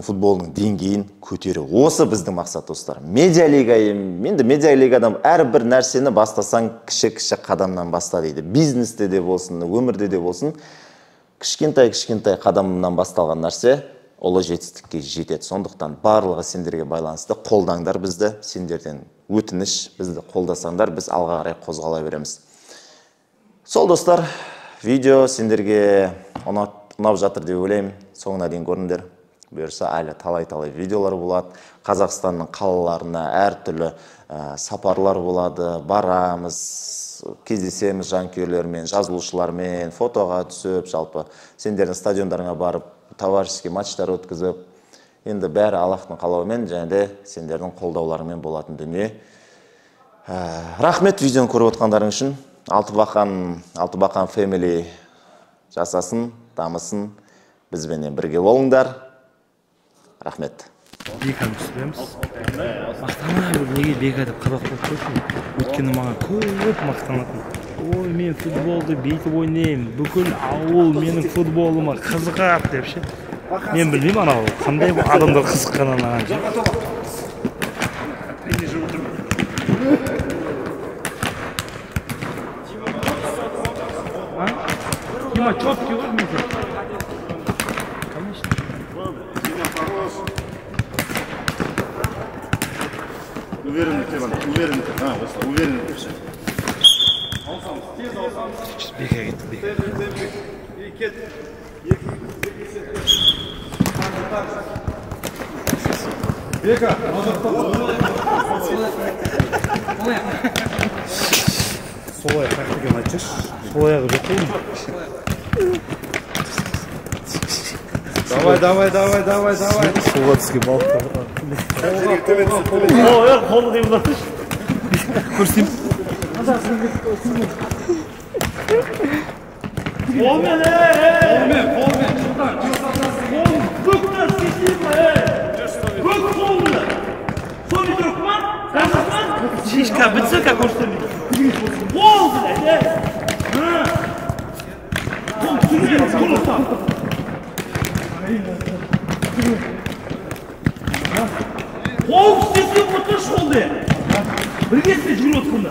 футболының деңгейін көтеру. Осы біздің мақсат достар. Медиалига, енді медиалигадан әрбір нәрсені бастасаң кіші-кіші қадамнан баста дейді. Бизнесте де болсын, өмірде де болсын, кішкентай қадамынан басталған нәрсе ұлы жетістікке жетеді. Сондықтан барлығы сендерге байланысты, қолдаңдар бізді, сендерден өтініш, бізді қолдасаңдар, біз алға қарай қозғала береміз. Сол достар, видео сендерге ұнап жатыр деп ойлаймын. Соңына дейін көріңдер. Бұйырса әлі талай-талай видеолар болады. Қазақстанның қалаларына әртүрлі сапарлар болады. Барамыз, кездесеміз жанкүйерлермен, жазылушылармен, фотоға түсіп, жалпы сендердің стадиондарыңа барып, товарищеский матчтар өткізіп, енді бәрі Аллахтың қалауымен және де сендердің қолдауларымен болатын дүние. Рахмет видеоны көріп отқандарың үшін. Алтыбақан Family жасасын, дамысын, бізбенен бірге болыңдар. Рахмет. Беканы түсіреміз. Мақтана неге бека деп қазақ болып көрсін. Өткені маған көп мақтанатын. Ой, мен футболды бейтіп ойнайым. Бүкіл ауыл менің футболыма қызығады деп ше. Мен білмеймін анау қандай адамдар қызыққанын аған ше. Дима четкий ғой мен. Уверенный, уверенный. Уверенный. Бега. Бека, солай тактиканы айтшы. Солай аяғы жоқ қой. Давай. Солға түскен балықтар. Қолы деймін атыш. Көрсейм. Қолмен. Көктен сесейм. Көк қолды. Соны тұрып ма? Шишка бітсі, как көрсейм. Қолды. Қол түсірген, қолыстан. Қол істесен отыр шолды. Біргесте жүр отқында.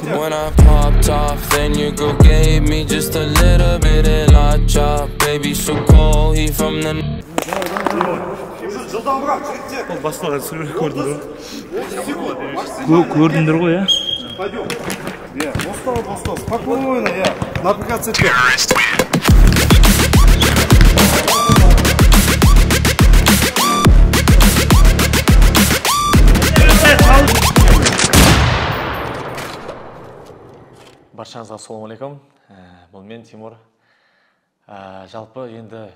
When I popped off, then your girl gave me just a little bit of la chop. Baby, so cold, he from the... Бастаған сүрі көрдіңдер ғой, я? Пойдем. Мостов. Спокойно, я. Напрягаться тебе. Баршаңызға ассалаумағалейкум. Бұл мен Тимур. Жалпы енді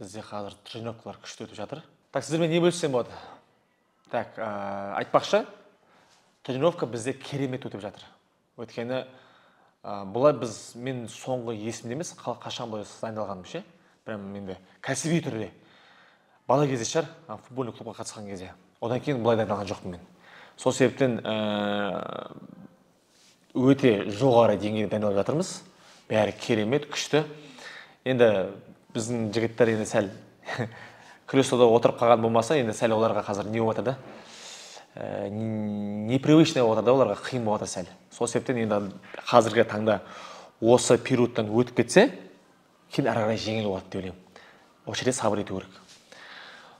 бізде қазір тренировкалар күшті өтіп жатыр. Так, сіздермен не бөліссем болады? Так, айтпақшы, тренировка бізде керемет өтіп жатыр. Өйткені бұлай мен соңғы есімде емес, қашан бұлай дайындалғаным ше. Прям менде кәсіби түрде. Бала кезде шығар, футбольный клубқа қатысқан кезде. Одан кейін бұлай дайындалған жоқпын мен. Сол себептен өте жоғары деңгейде дайындалып жатырмыз. Бәрі керемет, күшті. Енді біздің жігіттер енді сәл күресуде отырып қалған болмаса, енді сәл оларға қазір не болып жатыр да? Непривычный болып жатыр да, оларға қиын болып жатыр сәл. Сол себептен енді қазіргі таңда осы периодтан өтіп кетсе, кейін ары қарай жеңіл болады деп ойлаймын. Осы жерде сабыр ету керек.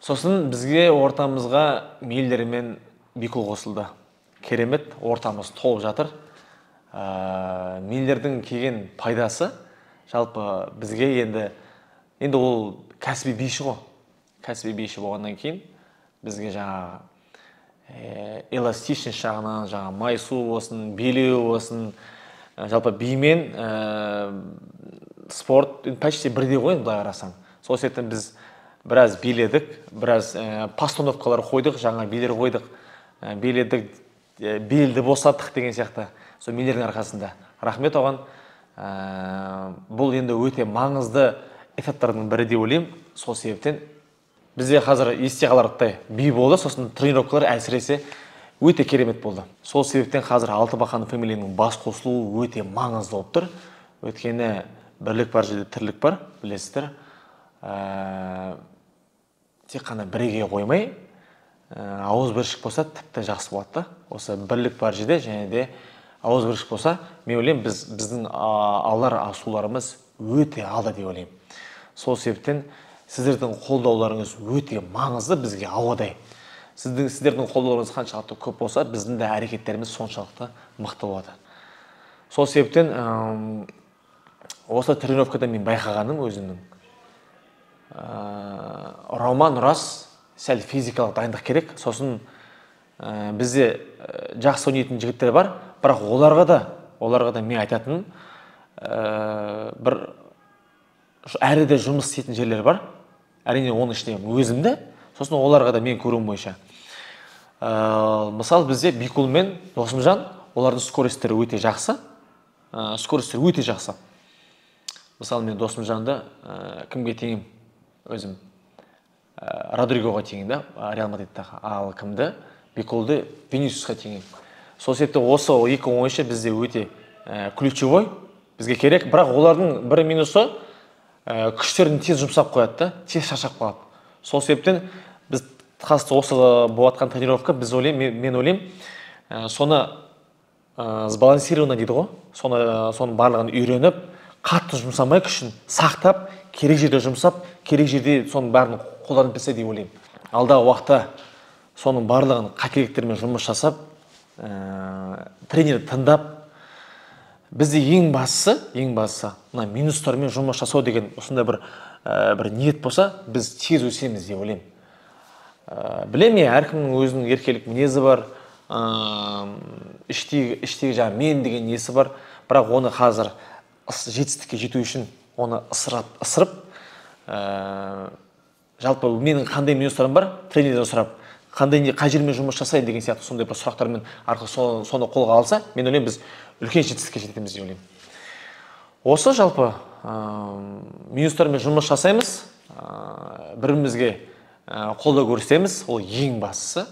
Сосын бізге ортамызға Мейлдер мен Бикул қосылды. Керемет, ортамыз толып жатыр. Мейлдердің келген пайдасы жалпы бізге енді ол кәсіби биші ғой. Кәсіби биші болғаннан кейін бізге жаңа эластичность жағынан, жаңа майысу болсын, билеу болсын, жалпы бимен спорт почти бірдей ғой, былай қарасаң. Сол себептен біз біраз биледік, біраз постановкалар қойдық, жаңа билер қойдық, биледік, белді босаттық деген сияқты. Сол Мейлдердің арқасында. Рахмет оған. Бұл енді өте маңызды этаптардың бірі деп ойлаймын. Сол себептен бізде қазір есте қаларлықтай би болды, сосын тренировкалар әсіресе өте керемет болды. Сол себептен қазір Алтыбақан фамилияның бас қосылуы өте маңызды болып тұр. Өйткені бірлік бар жерде тірлік бар, білесіздер. Тек қана бірге қоймай, ауыз біршік болса тіпті жақсы болады. Осы бірлік бар жерде және де ауыз біршік болса, мен ойлаймын, біздің алар асуларымыз өте алды деп ойлаймын. Сол себептен сіздердің қолдауларыңыз өте маңызды бізге ауадай. Сіздердің қолдауларыңыз қаншалықты көп болса, біздің де әрекеттеріміз соншалықты мықты болады. Сол себептен осы тренировкада мен байқағаным өзімнің. Роман рас, сәл физикалық дайындық керек. Сосын бізде жақсы ойнайтын жігіттер бар, бірақ оларға да мен айтатыным, бір әрі де жұмыс істейтін жерлер бар. Әрине оның ішінде өзімді, сосын оларға да мен көруім бойынша. Мысалы бізде Бикул мен Досымжан, олардың скоростері өте жақсы. Мысалы мен Досымжанды кімге теңім? Өзім Родригоға теңім да, Реал Мадридтағы. Ал кімді? Бикулды Винисиусқа теңім. Сол себепті осы екі ойыншы бізде өте ключевой, бізге керек, бірақ олардың бір минусы күштерін тез жұмсап қояды, тез шаршап қалады. Сол себептен біз қазір осы болатқан тренировка, мен ойлаймын, соны сбалансированно дейді ғой, соны барлығын үйреніп, қатты жұмсамай күшін сақтап, керек жерде жұмсап, керек жерде соның бәрін қолданып білсе деп ойлаймын. Алдағы уақытта соның барлығын қателіктермен жұмыс жасап, тренерді тыңдап, бізде ең бастысы мына минустармен жұмыс жасау деген осындай бір ниет болса, біз тез өсеміз деп ойлаймын. Білемін, әркімнің өзінің еркелік мінезі бар, іштегі жаңа мен деген несі бар, бірақ оны қазір жетістікке жету үшін оны ысырып, жалпы менің қандай минустарым бар, тренерден сұрап, қай жермен жұмыс жасайын деген сияқты сондай бір сұрақтармен арқылы соны қолға алса, мен ойлаймын, біз үлкен жетістікке жетеміз деп ойлаймын. Осы жалпы минустармен жұмыс жасаймыз, бірімізге қолдау көрсетеміз, ол ең бастысы.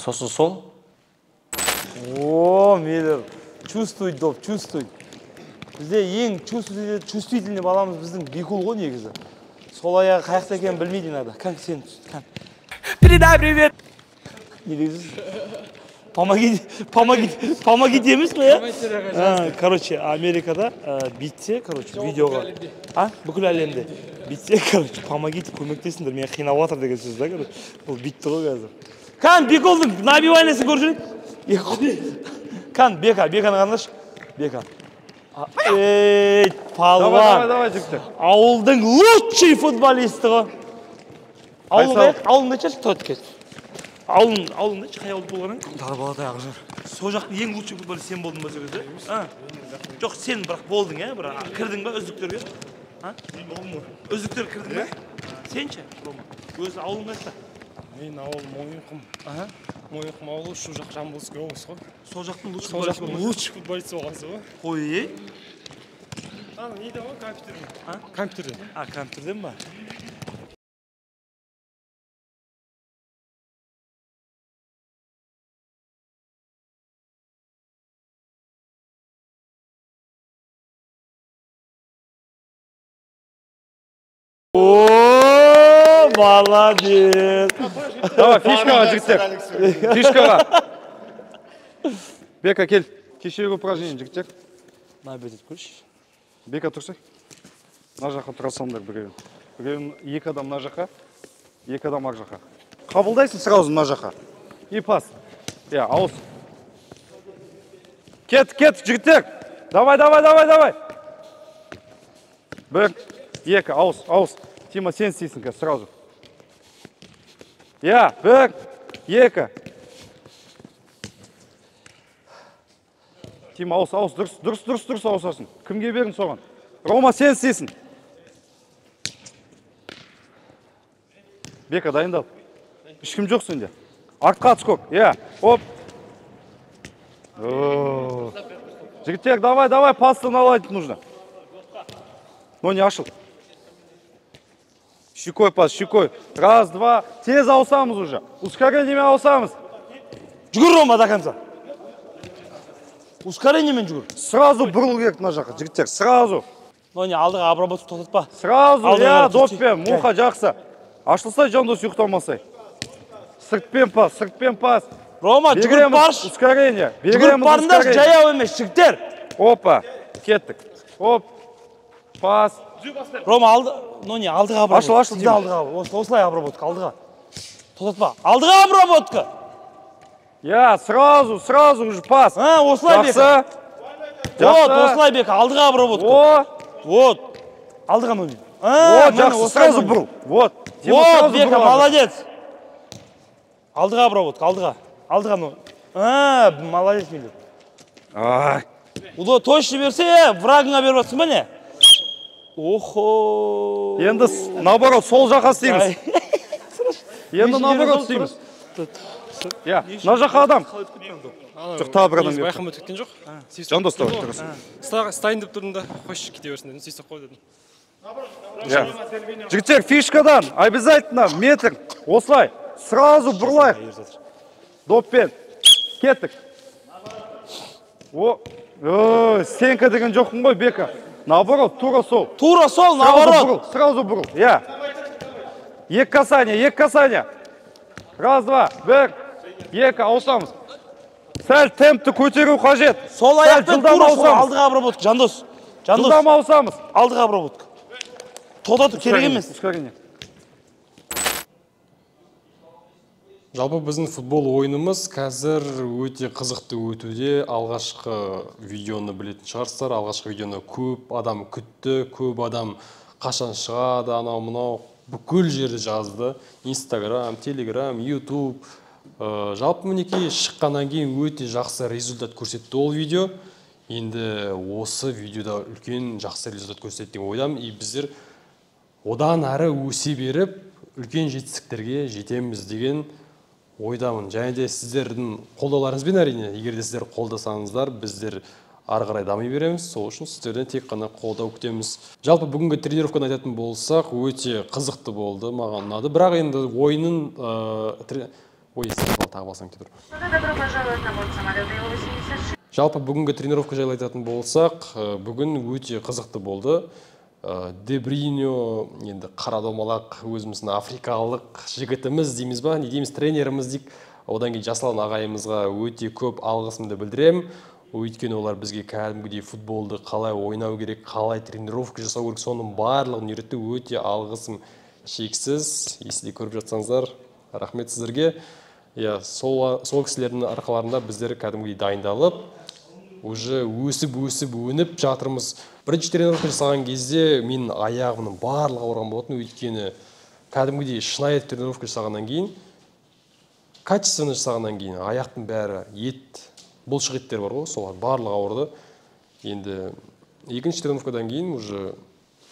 Сосын сол. О, Мейлер, чувствуй, доп, чувствуй. Бізде ең чувствительный баламыз біздің Бекул ғой негізі. Сол аяғы қаяқта екенін білмейді иногда. Как сен? Передай привет. Не дейсіз? Помогите емес пе, я? Короче, Америкада битсе, видеоға. Бүкіл әлемде. Битсе, помогите, көмектесіңдер. Мен қинап жатыр деген сөз да, бұл битті ғой қазір. Кан, Бекулдың набивайнесін көршілік? Кан, Беканы қандаш? Бека. Ей, палван. Давай, жігіттер. Ауылдың лучший футболисті ғой. Ауылында чәрші тот кет. Ауылында қай ауыл болғанын? Дарбалата ағы жүр. Со жақтың ең лучший футболист сен болдың ба сөзі? Жоқ, сен бірақ болдың, бірақ кірдің ба үздіктерге? Үздіктер кірдің ба? Сен ше? Өзі ауылың қайсы? Мен ауыл Мойынқұм. Мойынқұм ауылы шу жақ Жамбылский облыс қой. Сол жақтың лучший футболист болғансыз ғой. Қой, Неде ғой, компьютерден. Компьютерден ба? О, молодец! Давай, фишкаға жігіттер. Фишкаға. Бека, кел. Кешегі упражнение жігіттер. Набедет көрші. Бека, тұрсай. Мына жаққа тұрасаңдар біреуін. Біреуін екі адам мына жаққа, екі адам ақ жаққа. Қабылдайсың сразу мына жаққа. И пас. Ауыз. Кет, жігіттер. Давай. Бір, екі, ауыз. Тима, сен істейсің кәз, сразу. Бір, екі. Тима, ауыз, дұрыс ауысасың. Кімге берін соған? Рома, сен істейсің. Бека, дайындал. Ешкім жоқ сенде. Артқа отскок. Оп. Жігіттер, давай, пасты наладить нужно. Но не ашыл. Щекой пас, щекой. Раз, два. Тез ауысамыз уже. Ускорениемен ауысамыз. Жүгір, Рома, до конца. Ускорениемен жүгір. Сразу бұрыл керек мына жаққа, жігіттер, сразу. Но не, алдыға обработку тоқтатпа. Сразу, доппен, Муха жақсы. Ашылсай, жандос ұйықтамасай. Сыртпен пас. Рома, жүгіріп барш. Ускорение. Жүгіріп барындар, жаяу емес, жігіттер. Опа, кеттік. Оп, пас. Рома, алдыға обработка. Ашыл, Дима. Осылай обработка, алдыға. Тоқтатпа. Алдыға обработка. Сразу уже пас. Осылай бека. Осылай бека, алдыға обработка. Алдыға мөне. Жақсы, сразу бұрыл. Бека, молодец. Алдыға обработка, алдыға. Молодец, Милер. Точно берсе, врагыңа беріп атсың ба не? Охо. Енді наоборот, сол жаққа істейміз. Енді наоборот істейміз. Мына жаққа адам. Жоқ, тағы бір адам келді. Байқамай кеткен жоқ. Жандос та тұрсын. Стайын деп тұрдым да, қойшы кете берсін дедім, сөйтіп қой дедім. Жігіттер, фишкадан обязательно метр. Осылай, сразу бұрылайық. Доппен. Кеттік. Стенка деген жоқпын ғой, Бека. Наоборот, тура сол. Наоборот. Сразу бұрыл. Екі касание. Раз, два, бір, екі, ауысамыз. Сәл темпті көтеру қажет. Сол аяқпен тура сол алдыға обработка. Жандос. Жылдам ауысамыз. Алдыға обработка. Тоқтату керек емес. Жалпы біздің футбол ойынымыз қазір өте қызықты өтуде. Алғашқы видеоны білетін шығарсыздар. Алғашқы видеоны көп адам күтті, көп адам қашан шығады, анау мынау бүкіл жерде жазды. Инстаграм, Телеграм, Ютуб. Жалпы мінекей шыққаннан кейін өте жақсы результат көрсетті ол видео. Енді осы видеода үлкен жақсы результат көрсетті деп ойдам. И біздер одан әрі өсе беріп, үлкен жетістіктерге жетеміз деген ойдамын. Және де сіздердің қолдауларыңызбен әрине, егер де сіздер қолдасаңыздар, біздер ары қарай дами береміз. Сол үшін сіздерден тек қана қолдау күтеміз. Жалпы бүгінгі тренировканы айтатын болсақ, өте қызықты болды, маған ұнады. Бірақ енді ойынын Жалпы бүгінгі тренировка жайлы айтатын болсақ, бүгін өте қызықты болды. Дебриньо, енді қара домалақ, өзіміздің африкалық жігітіміз дейміз ба, не дейміз, тренеріміз дейік. Одан кейін Жаслан ағайымызға өте көп алғысымды білдірем. Өйткені олар бізге кәдімгідей футболды қалай ойнау керек, қалай тренировка жасау керек, соның барлығын үйретті. Өте алғысым шексіз. Есте көріп жатсаңыздар, рахмет сіздерге. Сол кісілердің арқаларында біздер кәдімгідей дайындалып, уже өсіп өніп жатырмыз. Бірінші тренировка жасаған кезде мен аяғымның барлығы ауырған болатын, өйткені кәдімгідей шынайы тренировка жасағаннан кейін, качественно жасағаннан кейін аяқтың бәрі ет, бұлшық еттер бар ғой, солар барлығы ауырды. Енді екінші тренировкадан кейін уже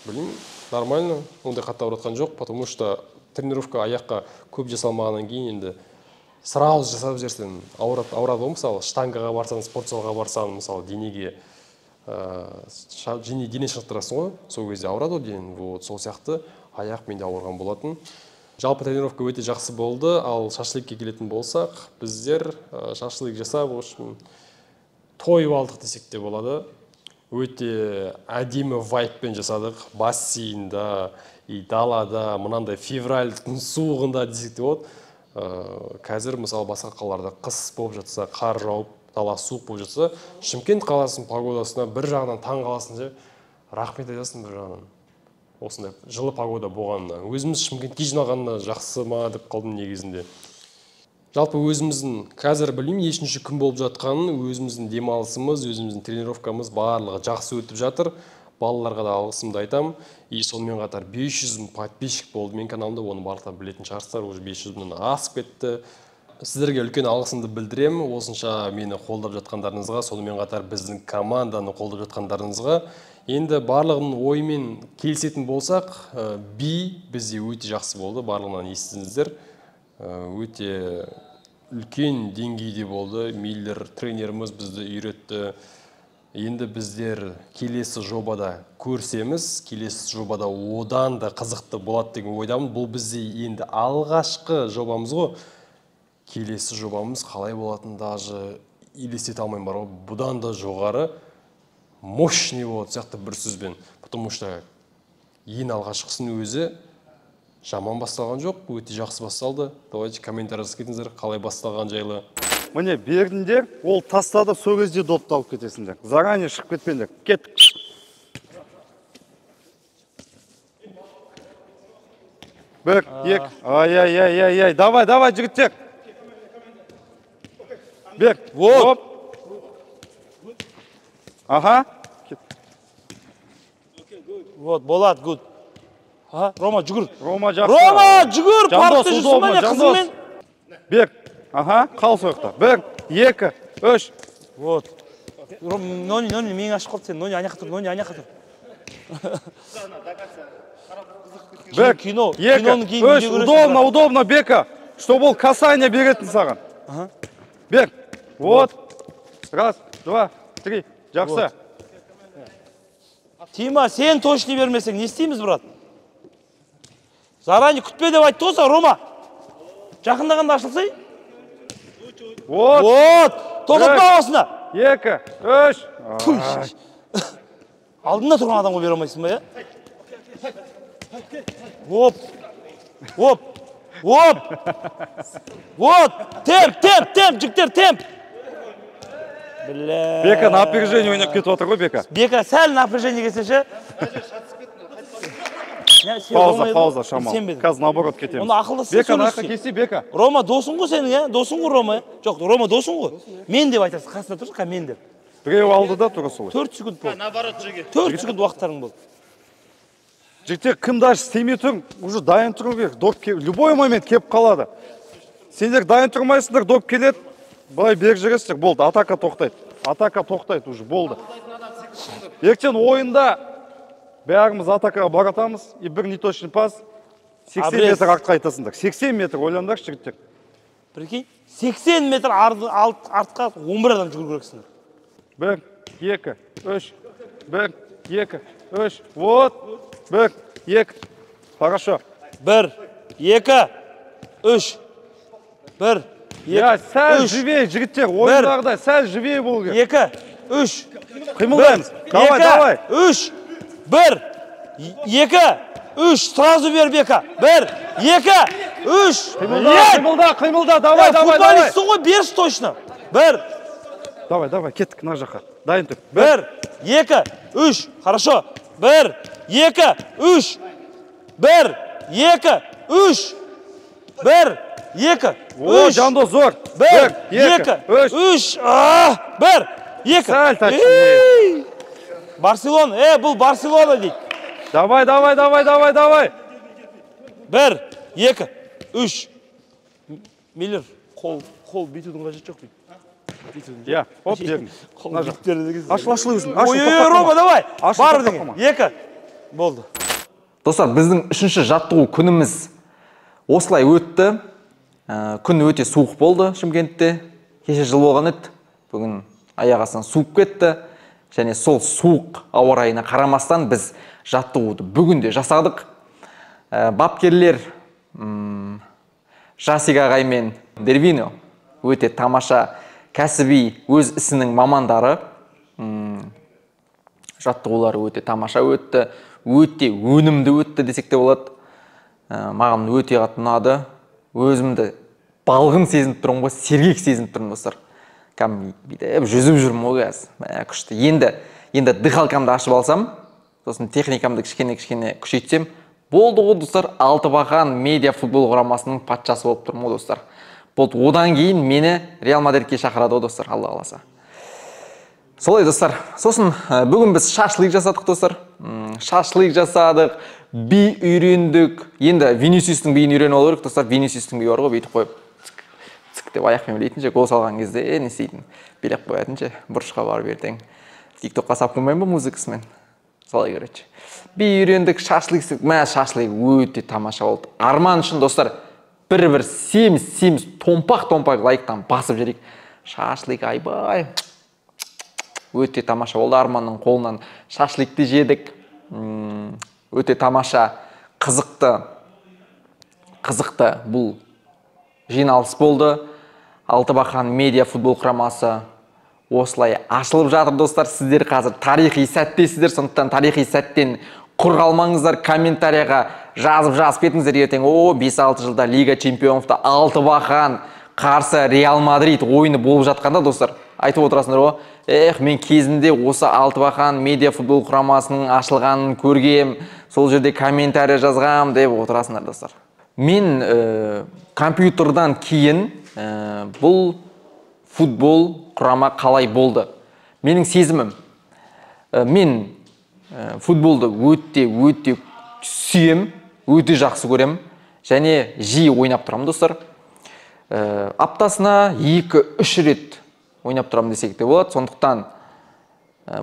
білмеймін, нормально, ондай қатты ауыратқан жоқ, потому что тренировка аяққа көп жасалмағаннан кейін енді сразу жасап жерсен ауырады ғой. Мысалы штангаға барсаң, спортзалға барсаң, мысалы денеге дене шынықтырасың ғой, сол кезде ауырады ғой дене. Сол сияқты аяқ менде ауырған болатын. Жалпы тренировка өте жақсы болды. Ал шашлыкке келетін болсақ, біздер шашлык жасап, тойып алдық десек те болады. Өте әдемі вайбпен жасадық. Бассейнда, далада, мынандай февральдың суығында десек те болады. Қазір мысалы басқа қалаларда қыс болып жатса, қар жауып, дала суық болып жатса, Шымкент қаласының погодасына бір жағынан таң қаласың, рахмет айтасың бір жағынан. Осындай жылы погода болғанына. Өзіміз Шымкентке жиналғанына жақсы ма деп қалдым негізінде. Жалпы өзіміздің қазір білмеймін, нешінші күн болып жатқанын, өзіміздің демалысымыз, өзіміздің тренировкамыз барлығы жақсы өтіп жатыр. Балаларға да алғысымды айтам. И сонымен қатар 500 мың подписчик болды мен каналымда, оны барлықтар білетін шығарсыздар, уже 500 мыңнан асып кетті. Сіздерге үлкен алғысымды білдірем, осынша мені қолдап жатқандарыңызға, сонымен қатар біздің команданы қолдап жатқандарыңызға. Енді барлығының ойымен келісетін болсақ, бізде өте жақсы болды, барлығынан естідіңіздер. Өте үлкен деңгейде болды. Миллер тренеріміз бізді үйретті. Енді біздер келесі жобада көрсеміз, келесі жобада одан да қызықты болады деген ойдамын. Бұл бізде енді алғашқы жобамыз ғой. Келесі жобамыз қалай болатын даже елестете алмаймын бар ғой. Бұдан да жоғары мощный болады сияқты бір сөзбен. Потому что ең алғашқысын өзі жаман басталған жоқ, өте жақсы басталды. Давайте комментарияға кетіңіздер, қалай басталған жайлы. Міне бердіңдер, ол тастады, сол кезде допты алып кетесіңдер. Заранее шығып кетпеңдер. Кет. Бір, ек. Ай, давай, жігіттер. Бер. Вот. Ага. Вот, болады, good. Рома, жүгір. Рома жақсы. Рома, жүгір, паркты жүрсің бәне қызымен. Бер. Ага, қал соқта. Бір, екі, үш. Вот. Нони, мен ашып қалды сен. Нони, аяққа тұр. Бір, екі, үш. Удобно, Бека. Чтобы ол касание беретін саған. Бер. Вот. Раз, два, три. Жақсы. Тима, сен точно бермесең, не істейміз, брат? Заранее күтпе деп айтты болса, Рома. Жақындағанда ашылсай. Вот. Тоқтатпа осына. Екі, үш. Алдында тұрған адамға бере алмайсың ба, я? Оп. Вот. Темп, жігіттер, темп. Бека напряжение ойнап кетіп отыр ғой, Бека. Бека сәл напряжение келсеші. Пауза, шамал. Қазір наоборот кетеміз. Оны ақылдасып Бека, нақы кесі, Бека. Рома досың ғой сенің, ә? Досың ғой Рома? Жоқ, Рома досың ғой. Мен деп айтасың, қасында тұрсың, мен деп. Біреу алды да тұры солай. 4 секунд болды. 4 секунд уақыттарың болды. Жігіттер, кім даже істемей тұр, уже дайын тұру керек. Доп любой момент кеп қалады. Сендер дайын тұрмайсыңдар, доп келеді. Былай берік жүресіздер, болды, атака тоқтайды. Атака тоқтайды уже, болды. Ертең ойында бәріміз атакаға баратамыз, и бір неточный пас, 80 метр артқа айтасыңдар. 80 метр ойлаңдаршы жігіттер. Прикинь, 80 метр артқа 11 адам жүгіру керексіңдер. 1, 2, 3, 1, 2, 3, вот, 1, 2, хорошо. 1, 2, 3, 1, 2, сәл живее, жігіттер, ойындағыдай, сәл живее болу керек. 2, 3, қимылдаймыз. Давай. 3, 1, 2, 3, сразу бер Бека. 1, 2, 3. Қимылда, давай. Футболистсың ғой, берші точно. 1. Давай, кеттік на жаққа. Дайын тұр. 1, 2, 3. Хорошо. 1, 2, 3. 1, 2, 3. 1, 2, 3. Жандос зор. 1, 2, 3. 1, 2. Сәл тәкшін. Барселона, бұл Барселона дейді. Давай. 1, 2, 3. Миллер, қол бейтудің қажет жоқ дейді. Я, оп, беріңіз. Ашыл өзің. Ой, Рома, давай. Бар деген. 2. Болды. Достар, біздің 3-ші жаттығу күніміз осылай өтті. Күн өте суық болды Шымкентте. Кеше жыл болған еді. Бүгін аяқ астынан суып кетті. Және сол суық ауа райына қарамастан біз жаттығуды бүгін де жасадық. Бапкерлер Жасик ағай мен Дервино өте тамаша кәсіби өз ісінің мамандары. Жаттығулары өте тамаша өтті, өте өнімді өтті десек те болады. Маған өте қатты ұнады. Өзімді балғын сезініп тұрмын ғой, сергек сезініп тұрмын достар. Бүйтіп жүзіп жүрмін ғой қазір. Күшті. Енді дыхалкамды ашып алсам, сосын техникамды кішкене күшейтсем, болды ғой достар, Алтыбақан медиа футбол құрамасының патшасы болып тұрмын ғой достар. Болды, одан кейін мені Реал Мадридке шақырады ғой достар, Алла қаласа. Солай достар. Сосын бүгін біз шашлык жасадық достар. Шашлык жасадық, би үйрендік. Енді Винисиустың биін үйреніп алу керек достар. Винисиустың биі бар ғой, бүйтіп қойып цик деп аяқпен билейтінше, гол салған кезде не істейтін? Билеп қоятынше, бұрышқа барып ертең тиктокқа сап қоймайын ба музыкасымен? Солай короче. Би үйрендік, шашлык өте тамаша болды. Арман үшін достар, бір семіз томпақ лайктан басып жүрейік. Шашлык айбай. Өте тамаша болды. Арманның қолынан шашлыкты жедік. Өте тамаша, қызықты бұл жиналыс болды. Алтыбақан медиа футбол құрамасы осылай ашылып жатыр достар. Сіздер қазір тарихи сәттесіздер, сондықтан тарихи сәттен құр қалмаңыздар, комментарияға жазып кетіңіздер ертең. 5-6 жылда Лига чемпионовта Алтыбақан қарсы Реал Мадрид ойыны болып жатқанда достар, айтып отырасыңдар ғой. Мен кезінде осы Алтыбақан медиа футбол құрамасының ашылғанын көргем, сол жерде комментария жазғам деп отырасыңдар достар. Мен компьютердан кейін бұл футбол құрама қалай болды? Менің сезімім. Мен футболды өте сүйем, өте жақсы көрем, және жиі ойнап тұрам достар. Аптасына 2-3 рет ойнап тұрам десек те болады. Сондықтан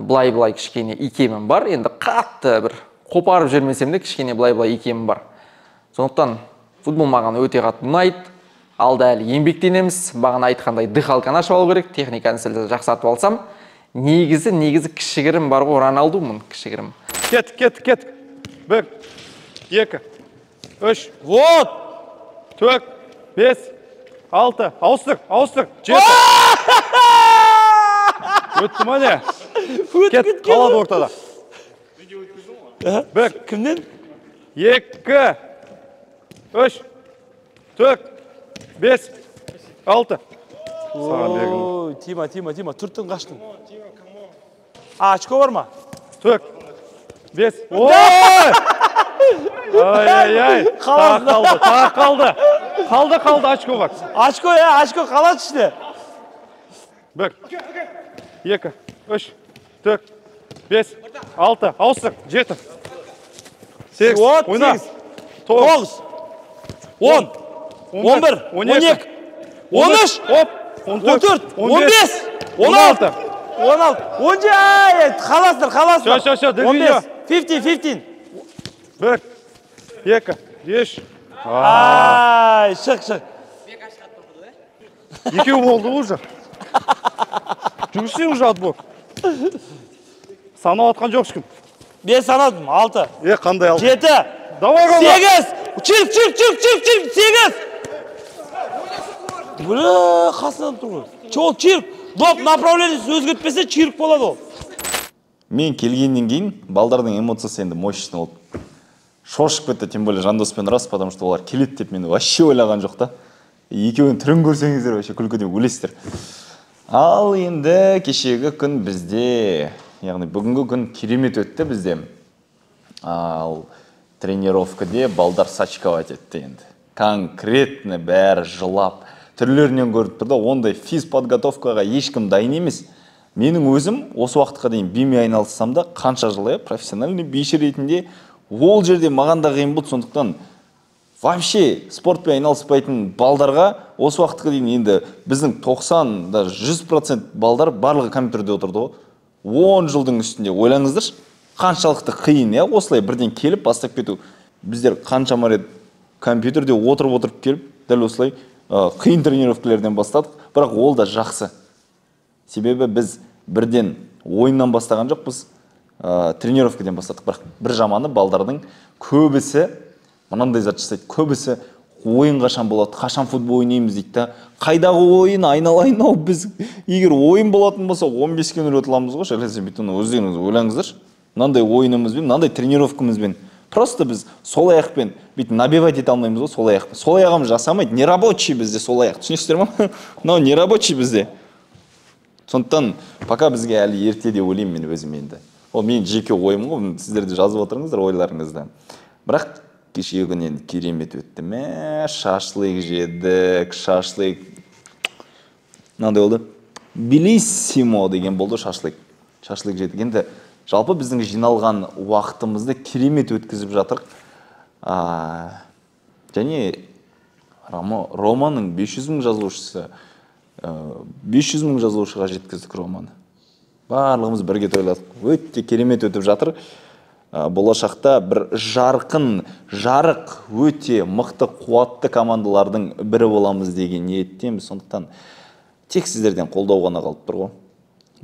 былай кішкене икемім бар. Енді қатты бір қопарып жүрмесем де кішкене былай икемім бар. Сондықтан футбол маған өте қатты ұнайды. Алда әлі еңбектенеміз. Бағана айтқандай дыхалканы ашып алу керек, техниканы сәл жақсартып алсам. Негізі кішігірім бар ғой, Роналдумын кішігірім. Кет. 1, 2, 3. Вот! 4, 5, 6. Ауыстыр. 7. Өтті ма не? Кет, қалады ортада. 1. Кімнен? 2, 3, 4, 5, 6. Тима, түрттің қаштың. Очко бар ма? 4, 5. Ай-ай-ай. Қалды очко бар. Очко, очко қалады іште. 1, 2, 3, 4, 5, 6, ауыстыр, 7, 8, ойна, 9, 10, 11, 12, 13, 14, 15, 16, 17, қаласындар. Шо, ділгейо. 15. 1, 2, 3. Ай, шық. Екеу болды уже. Жүрсең уже отбор. Санау атқан жоқ ешкім. Мен санадым, 6. Қандай 6? 7. Давай, 8. Чирк. 8. Бля, қасынан тұр. Ол чирк. Доп направлениесі өзгертпесе чирк болады ол. Мен келгеннен кейін балдардың эмоциясы енді мощный болды. Шошып кетті, тем более Жандоспен рас, потому что олар келеді деп мені вообще ойлаған жоқ та. Екеуін түрін көрсеңіздер вообще күлкіден өлесіздер. Ал енді кешегі күн бізде, яғни бүгінгі күн керемет өтті бізде. Ал тренировкаде балдар сачковать етті енді. Конкретно бәрі жылап, түрлерінен көріп тұрды. Ондай физподготовкаға ешкім дайын емес. Менің өзім осы уақытқа дейін бимен айналыссам да қанша жыл профессиональный биші ретінде ол жерде маған да қиын болды. Сондықтан вообще спортпен айналыспайтын балдарға осы уақытқа дейін енді біздің 90-100% балдар барлығы компьютерде отырды ғой. 10 жылдың үстінде ойлаңыздаршы, қаншалықты қиын, осылай бірден келіп бастап кету. Біздер қаншама рет компьютерде отырып келіп, дәл осылай қиын тренировкалерден бастадық, бірақ ол да жақсы. Себебі біз бірден ойыннан бастаған жоқпыз, тренировкадан бастадық. Бірақ бір жаманы балдардың көбісі мынандай зат жасайды. Көбісі ойын қашан болады, қашан футбол ойнаймыз дейді да. Қайдағы ойын айналайын-ау, біз егер ойын болатын болса 15-ке нөл ұтыламыз ғой, шәлесе бүйтін өздеріңіз ойлаңыздаршы. Мынандай ойынымызбен, мынандай тренировкамызбен просто біз сол аяқпен бүйтін набивать ете алмаймыз ғой, сол аяқпен. Сол аяғымыз жасамайды, не рабочий бізде сол аяқ. Түсінесіздер ма? Мынау не рабочий бізде. Сондықтан пока бізге әлі ерте деп ойлаймын мен өзім енді. Ол мен жеке ойым ғой, сіздер де жазып отырыңыздар ойларыңызды. Бірақ кешегі күн енді керемет өтті. Шашлык жедік, шашлык. Мынандай болды. Белиссимо деген болды шашлык. Шашлык жедік. Енді жалпы біздің жиналған уақытымызды керемет өткізіп жатыр. Және романың 500 мың жазылушысы, 500 мың жазылушыға жеткіздік романы. Барлығымыз бірге тойладық. Өте керемет өтіп жатыр. Болашақта бір жарық, өте мықты, қуатты командалардың бірі боламыз деген ниеттеміз. Сондықтан тек сіздерден қолдау ғана қалып тұр ғой.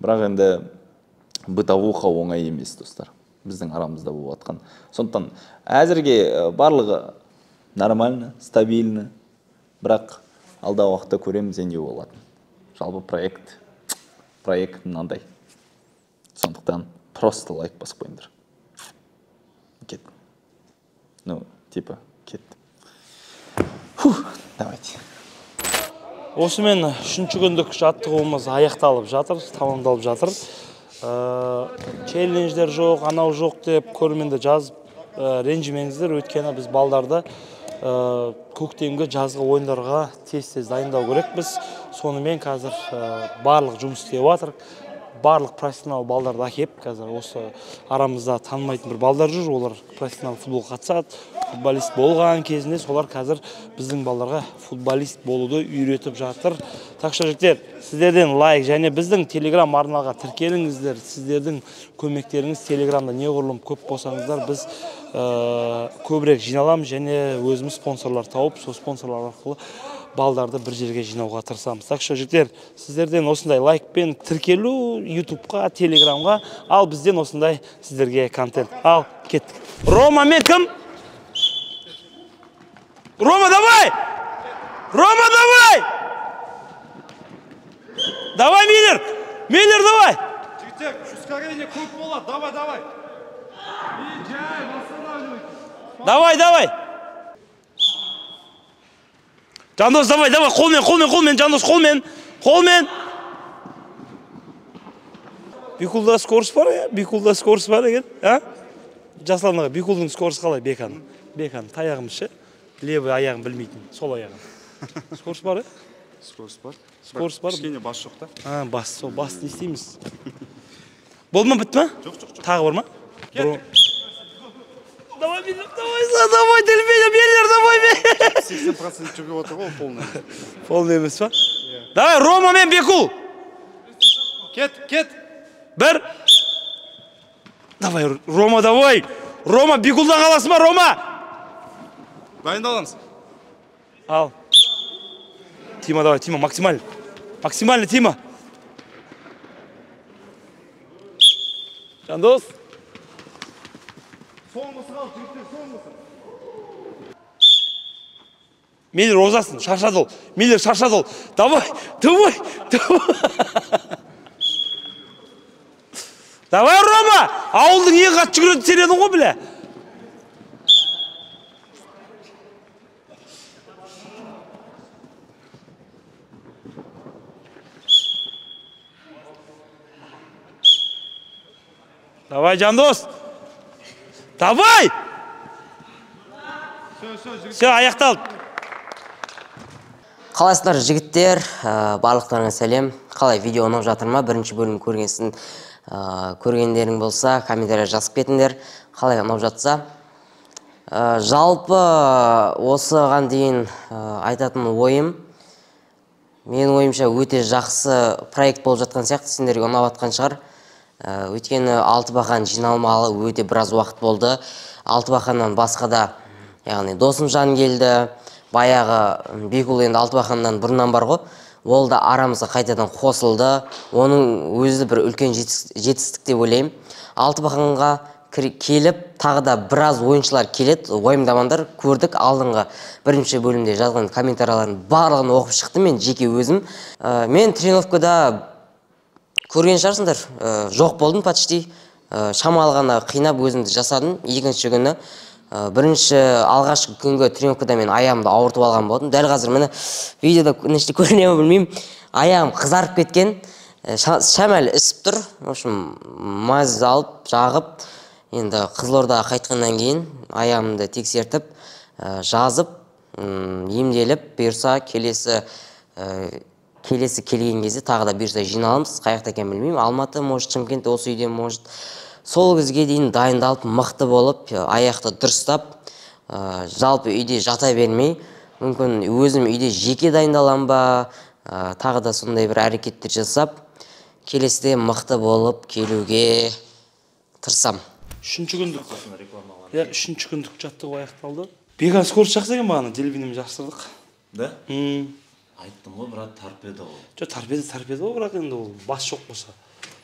Бірақ енді бытовуха оңай емес, достар. Біздің арамызда болып жатқан. Сондықтан әзірге барлығы нормально, стабильно. Бірақ алдағы уақытта көреміз не болады. Жалпы проект мынандай. Сондықтан просто лайк басып қойыңдар. Кет. Кет. Давайте. Осымен үшінші күндік жаттығуымыз аяқталып жатыр, тамамдалып жатыр. Челлендждер жоқ, анау жоқ деп көрерменді жазып ренжімеңіздер. Өйткені біз балдарды көктемгі жазғы ойындарға тез дайындау керекпіз. Сонымен қазір барлық жұмыс істеп жатыр. Барлық профессионал балдарды әкеп, қазір осы арамызда танымайтын бір балдар жүр, олар профессионал футбол қатысады. Футболист болған кезінде солар қазір біздің балдарға футболист болуды үйретіп жатыр. Так что жігіттер, сіздерден лайк және біздің телеграм арнаға тіркеліңіздер. Сіздердің көмектеріңіз телеграмда неғұрлым көп болсаңыздар, біз көбірек жиналамыз және өзіміз спонсорлар тауып, сол спонсорлар арқылы балдарды бір жерге жинауға тырысамыз. Так что жігіттер, сіздерден осындай лайкпен тіркелу ютубқа, телеграмға, ал бізден осындай сіздерге контент. Ал, кеттік. Рома мен кім? Рома, давай! Рома, давай! Давай, Миллер! Миллер, давай! Жігіттер, ускорение көп болады, давай. Давай! Жандос, давай, қолмен, Жандос, қолмен. Бикулда скорс бар, екен, Жасланыға, Бикулдың скорс қалай, Беканың. Бекан таяғым ше. Левый аяғым білмейтін, сол аяғым. Скорс бар, Скорс бар. Скорс бар. Кішкене бас жоқ та. Бас, сол бас не істейміз? Болды ма, бітті ма? Жоқ. Тағы бар ма? Давай, телефене берлер, давай. 80% жүгіп отыр ғой, полный. Полный емес па? Давай, Рома мен Бекул. Кет. Бір. Давай, Рома, давай. Рома, Бекулдан қаласың ба, Рома? Дайындаламыз. Ал. Тима, давай, Тима, максимально. Максимально, Тима. Жандос. Соңғысы қал, жігіттер, соңғысы. Мейлер озасын, шаршады ол. Мейлер шаршады ол. Давай. Давай, Рома! Ауылдың ең қатты жүгіреді сен едің ғой, біле. Давай, Жандос! Давай! Все, аяқталды. Қалайсыздар жігіттер, барлықтарыңа сәлем. Қалай видео ұнап жатыр ма? Бірінші бөлім көргендерің болса, комментария жазып кетіңдер. Қалай ұнап жатса. Жалпы осыған дейін айтатын ойым. Менің ойымша өте жақсы проект болып жатқан сияқты, сендерге ұнап жатқан шығар. Өйткені Алтыбақан жиналмалы өте біраз уақыт болды. Алтыбақаннан басқа да, яғни Досымжан келді. Баяғы Бекул енді Алтыбақаннан бұрыннан бар ғой. Ол да арамызға қайтадан қосылды. Оның өзі бір үлкен жетістік деп ойлаймын. Алтыбақанға келіп, тағы да біраз ойыншылар келеді. Уайымдамаңдар, көрдік. Алдыңғы бірінші бөлімде жазған комментариялардың барлығын оқып шықты мен жеке өзім. Мен тренировкада көрген шығарсыңдар, жоқ болдым почти. Шамалы ғана қинап өзімді жасадым. Екінші күні бірінші алғашқы күнгі тренировкада мен аяғымды ауыртып алған болдым. Дәл қазір мені видеода нешті көріне ме білмеймін. Аяғым қызарып кеткен. Шамәл ісіп тұр. В общем, маз алып, жағып, енді Қызылордаға қайтқаннан кейін аяғымды тексертіп, жазып, емделіп, бұйырса келесі келген кезде тағы да бұйырса жиналамыз. Қаяқта екен білмеймін. Алматы, может, Шымкент, осы үйден, может. Сол кезге дейін дайындалып, мықты болып, аяқты дұрыстап, жалпы үйде жата бермей, мүмкін өзім үйде жеке дайындалам ба, тағы да сондай бір әрекеттер жасап, келесіде мықты болып келуге тырысам. Үшінші күндік жаттығу аяқталды. Бекан скорс жақсы екен бағана, телевидениемен жақсырдық. Да? Айттым ғой, брат, торпеда ол. Жоқ, торпеда ғой, бірақ енді ол бас жоқ болса.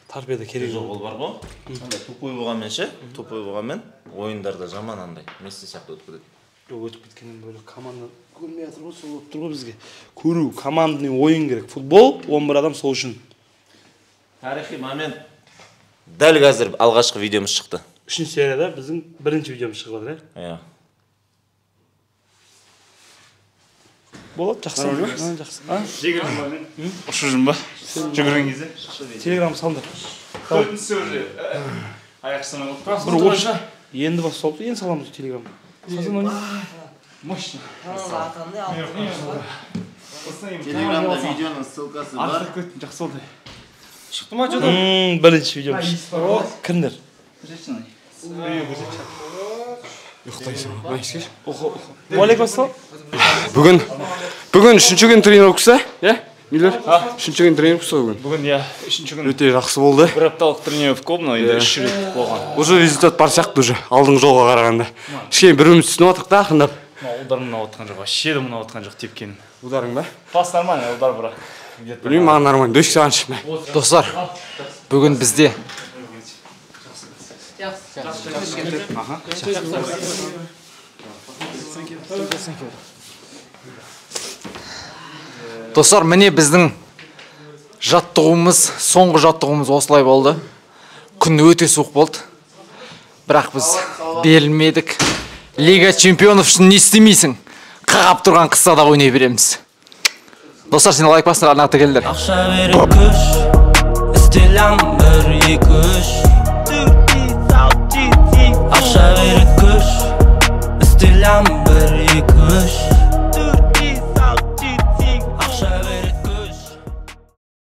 Торпеда керек жоқ ол бар ғой. Андай тупой болғанмен ше, тупой болғанмен ойындарда жаман андай месте сияқты өтіп кетеді. Жоқ, өтіп кеткеннен бөлек команда көрмей жатыр ғой, сол өтіп тұр ғой бізге. Көру, командный ойын керек. Футбол 11 адам сол үшін. Тарихи момент. Дәл қазір алғашқы видеомыз шықты. 3-ші серияда біздің бірінші видеомыз шығып жатыр, иә? Болады, жақсы. Жақсы. Жегірің ба мен? Ұшыржым ба? Жүгірген кезде? Телеграм салындар. Төртінші уже аяқ сына болып. Бір орша. Енді бас салды, енді саламыз телеграм. Сазан ойны. Мощно. Телеграмда видеоның ссылкасы бар. Артық көттім, жақсы болды. Шықты ма жоды? Бірінші видеомыз. Кімдер? Ұйықтайсың, мәйіскер. Уалейкум ассалам. Бүгін үшінші күн тренировкасы, Миллер? Үшінші күн тренировкасы бүгін. Бүгін, үшінші күн. Өте жақсы болды. Бір апталық тренировка болды, енді 3 рет болған. Уже результат бар сияқты уже, алдыңғы жолға қарағанда. Кішкене біріміз түсініп отырық та, ақырындап. Удар мұна отқан жоқ, шеді мұна отқан жоқ тепкен. Ударың ба? Пас нормально, удар бірақ. Білмеймін, маған нормально, дөшік саған шықпай. Достар, бүгін бізде Достар, міне біздің жаттығуымыз, соңғы жаттығуымыз осылай болды. Күн өте суық болды. Бірақ біз берілмедік. Лига чемпионов үшін не істемейсің? Қағап тұрған қыста да ойнай береміз. Достар, сен лайк басыңдар, арнақта келдер. Ақша беріп күш, істелям 1-2-3. Ақша беріп